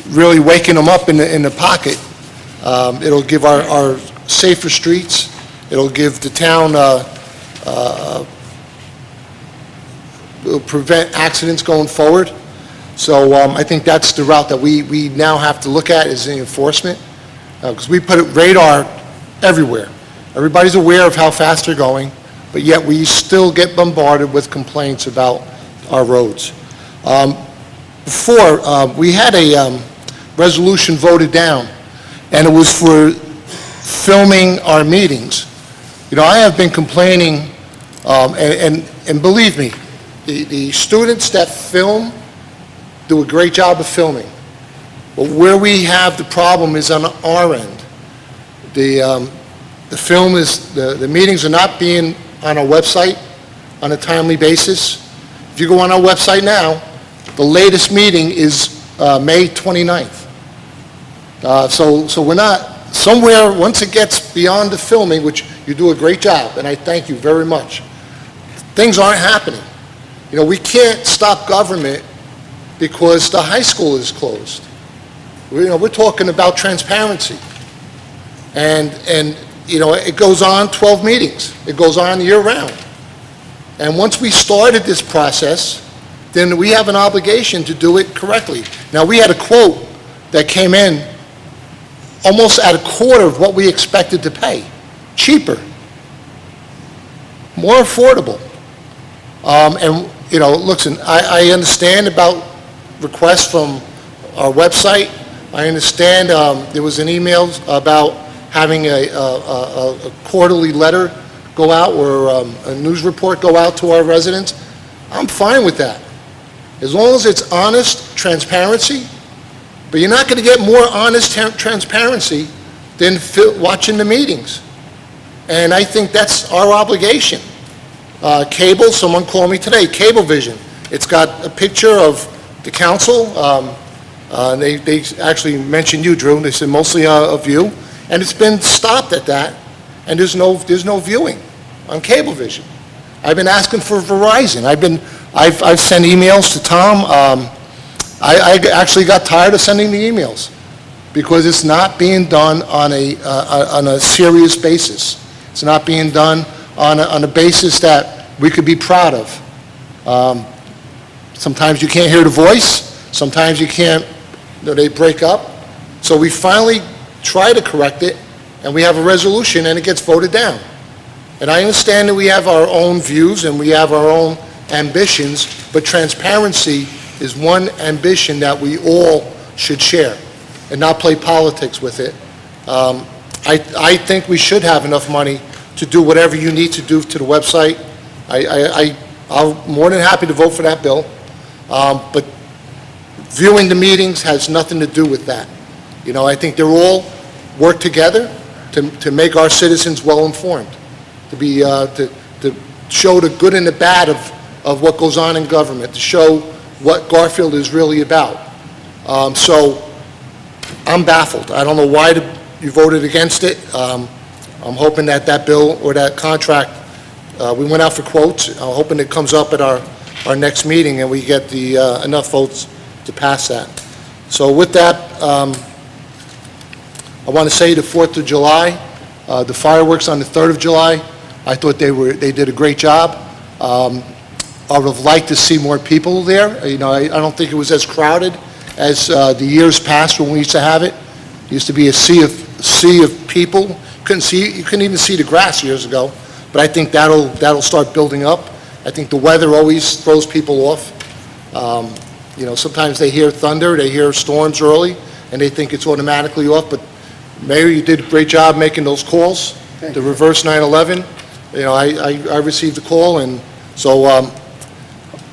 really waking them up in the pocket, it'll give our safer streets, it'll give the town, it'll prevent accidents going forward. So I think that's the route that we now have to look at, is the enforcement, because we put radar everywhere. Everybody's aware of how fast they're going, but yet we still get bombarded with complaints about our roads. Before, we had a resolution voted down, and it was for filming our meetings. I have been complaining, and believe me, the students that film do a great job of filming. But where we have the problem is on our end. The film is, the meetings are not being on our website on a timely basis. If you go on our website now, the latest meeting is May 29th. So we're not, somewhere, once it gets beyond the filming, which you do a great job, and I thank you very much, things aren't happening. We can't stop government because the high school is closed. We're talking about transparency. And it goes on 12 meetings. It goes on year-round. And once we started this process, then we have an obligation to do it correctly. Now, we had a quote that came in almost at a quarter of what we expected to pay. Cheaper. More affordable. Listen, I understand about requests from our website. I understand there was an email about having a quarterly letter go out, or a news report go out to our residents. I'm fine with that, as long as it's honest transparency. But you're not going to get more honest transparency than watching the meetings. And I think that's our obligation. Cable, someone called me today, Cablevision. It's got a picture of the council, They actually mentioned you, Drew. They said mostly of you, and it's been stopped at that, and there's no viewing on Cablevision. I've been asking for Verizon. I've sent emails to Tom. I actually got tired of sending the emails because it's not being done on a serious basis. It's not being done on a basis that we could be proud of. Sometimes you can't hear the voice. Sometimes you can't, they break up. So we finally try to correct it, and we have a resolution, and it gets voted down. And I understand that we have our own views and we have our own ambitions, but transparency is one ambition that we all should share and not play politics with it. I think we should have enough money to do whatever you need to do to the website. I'm more than happy to vote for that bill, but viewing the meetings has nothing to do with that. You know, I think they're all work together to make our citizens well-informed, to show the good and the bad of what goes on in government, to show what Garfield is really about. So I'm baffled. I don't know why you voted against it. I'm hoping that bill or that contract, we went out for quotes. I'm hoping it comes up at our next meeting and we get enough votes to pass that. So with that, I want to say the 4th of July, the fireworks on the 3rd of July, I thought they did a great job. I would have liked to see more people there. You know, I don't think it was as crowded as the years past when we used to have it. It used to be a sea of people. You couldn't even see the grass years ago. But I think that'll start building up. I think the weather always throws people off. You know, sometimes they hear thunder, they hear storms early, and they think it's automatically off. But Mayor, you did a great job making those calls. The reverse 9/11. You know, I received the call, and so.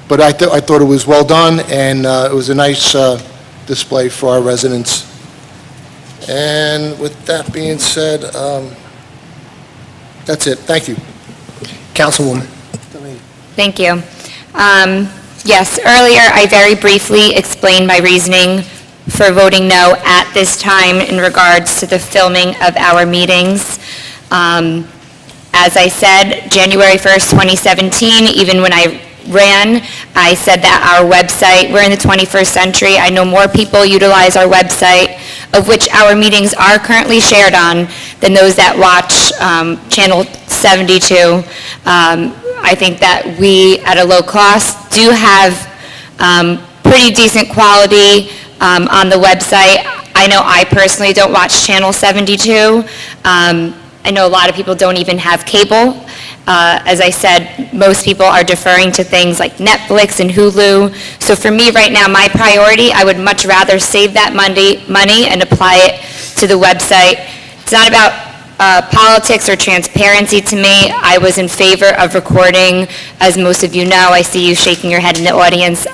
But I thought it was well done, and it was a nice display for our residents. And with that being said, that's it. Thank you. Councilwoman. Thank you. Yes, earlier I very briefly explained my reasoning for voting no at this time in regards to the filming of our meetings. As I said, January 1st, 2017, even when I ran, I said that our website, we're in the 21st century. I know more people utilize our website, of which our meetings are currently shared on, than those that watch Channel 72. I think that we, at a low cost, do have pretty decent quality on the website. I know I personally don't watch Channel 72. I know a lot of people don't even have cable. As I said, most people are deferring to things like Netflix and Hulu. So for me right now, my priority, I would much rather save that money and apply it to the website. It's not about politics or transparency to me. I was in favor of recording, as most of you know. I see you shaking your head in the audience.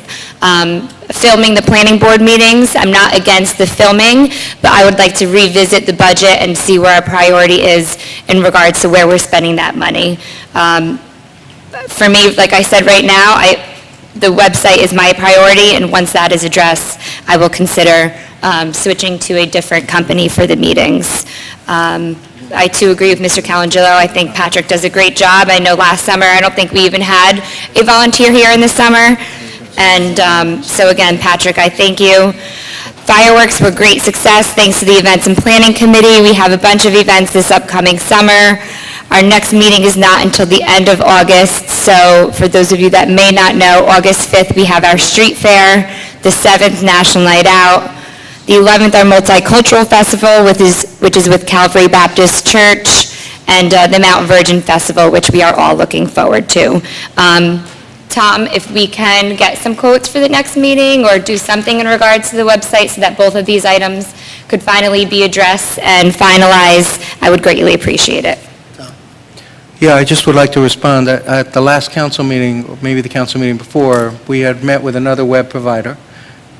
Filming the planning board meetings. I'm not against the filming, but I would like to revisit the budget and see where our priority is in regards to where we're spending that money. For me, like I said right now, the website is my priority, and once that is addressed, I will consider switching to a different company for the meetings. I too agree with Mr. Calangillo. I think Patrick does a great job. I know last summer, I don't think we even had a volunteer here in the summer. And so again, Patrick, I thank you. Fireworks were great success thanks to the Events and Planning Committee. We have a bunch of events this upcoming summer. Our next meeting is not until the end of August, so for those of you that may not know, August 5th, we have our street fair, the 7th, National Night Out, the 11th, our Multicultural Festival, which is with Calvary Baptist Church, and the Mount Virgin Festival, which we are all looking forward to. Tom, if we can get some quotes for the next meeting or do something in regards to the website so that both of these items could finally be addressed and finalized, I would greatly appreciate it. Yeah, I just would like to respond. At the last council meeting, or maybe the council meeting before, we had met with another web provider,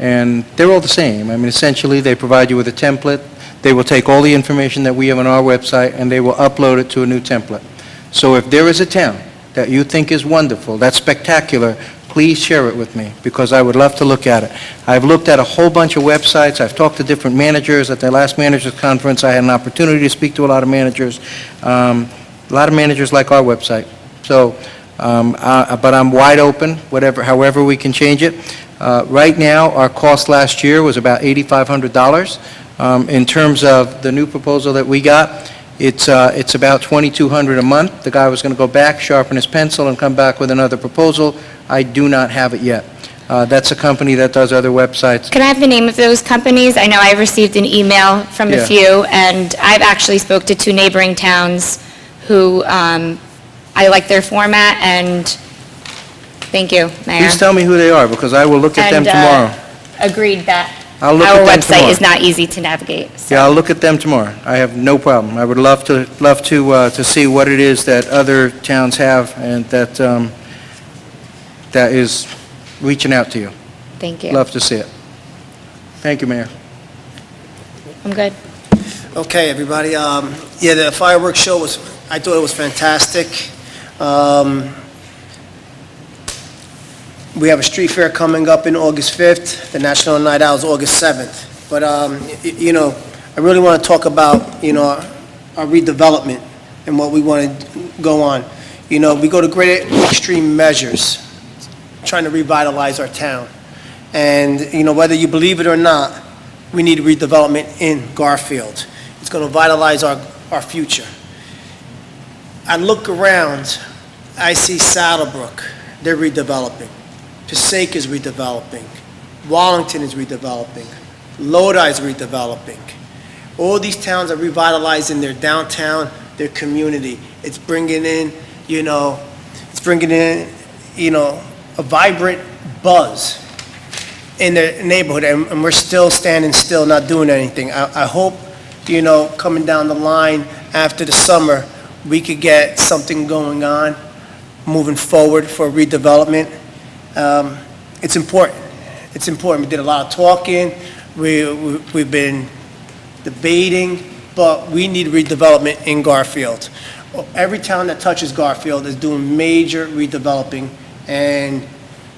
and they're all the same. I mean, essentially, they provide you with a template. They will take all the information that we have on our website, and they will upload it to a new template. So if there is a town that you think is wonderful, that's spectacular, please share it with me, because I would love to look at it. I've looked at a whole bunch of websites, I've talked to different managers. At the last managers conference, I had an opportunity to speak to a lot of managers. A lot of managers like our website. So, but I'm wide open, however we can change it. Right now, our cost last year was about $8,500. In terms of the new proposal that we got, it's about $2,200 a month. The guy was going to go back, sharpen his pencil, and come back with another proposal. I do not have it yet. That's a company that does other websites. Can I have the name of those companies? I know I received an email from a Yeah. few, and I've actually spoke to 2 neighboring towns who, I like their format, and thank you, Mayor. Please tell me who they are, because I will look at them And, tomorrow. Agreed that I'll look our at them website tomorrow. is not easy to navigate. so- Yeah, I'll look at them tomorrow. I have no problem. I would love to see what it is that other towns have, and that is reaching out to you. Thank you. Love to see it. Thank you, Mayor. I'm good. Okay, everybody, yeah, the fireworks show I thought it was fantastic. We have a street fair coming up in August 5th, the National Night Out is August 7th. But, I really want to talk about, our redevelopment and what we want to go on. We go to great extreme measures, trying to revitalize our town. And, whether you believe it or not, we need redevelopment in Garfield. It's going to vitalize our future. I look around, I see Saddlebrook, they're redeveloping. Passaic is redeveloping. Wallington is redeveloping. Lodi is redeveloping. All these towns are revitalizing their downtown, their community. It's bringing in, a vibrant buzz in their neighborhood, and we're still standing still, not doing anything. I hope, coming down the line after the summer, we could get something going on, moving forward for redevelopment. It's important. It's important. We did a lot of talking. We've been debating, but we need redevelopment in Garfield. Every town that touches Garfield is doing major redeveloping, and,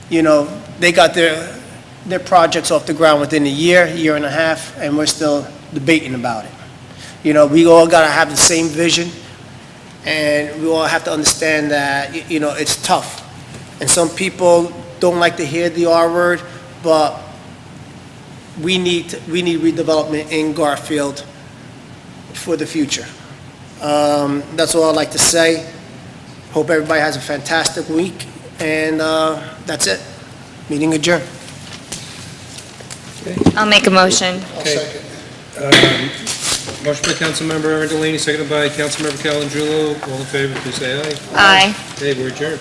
they got their projects off the ground within a year and a half, and we're still debating about it. We all got to have the same vision, and we all have to understand that, it's tough. And some people don't like to hear the R word, but we need redevelopment in Garfield for the future. That's all I'd like to say. Hope everybody has a fantastic week, and that's it. Meeting adjourned. I'll make a motion. I'll second. Motion by Councilmember Aaron Delaney, seconded by Councilmember Calendrulo. All in favor, please say aye. Aye. Okay, we're adjourned.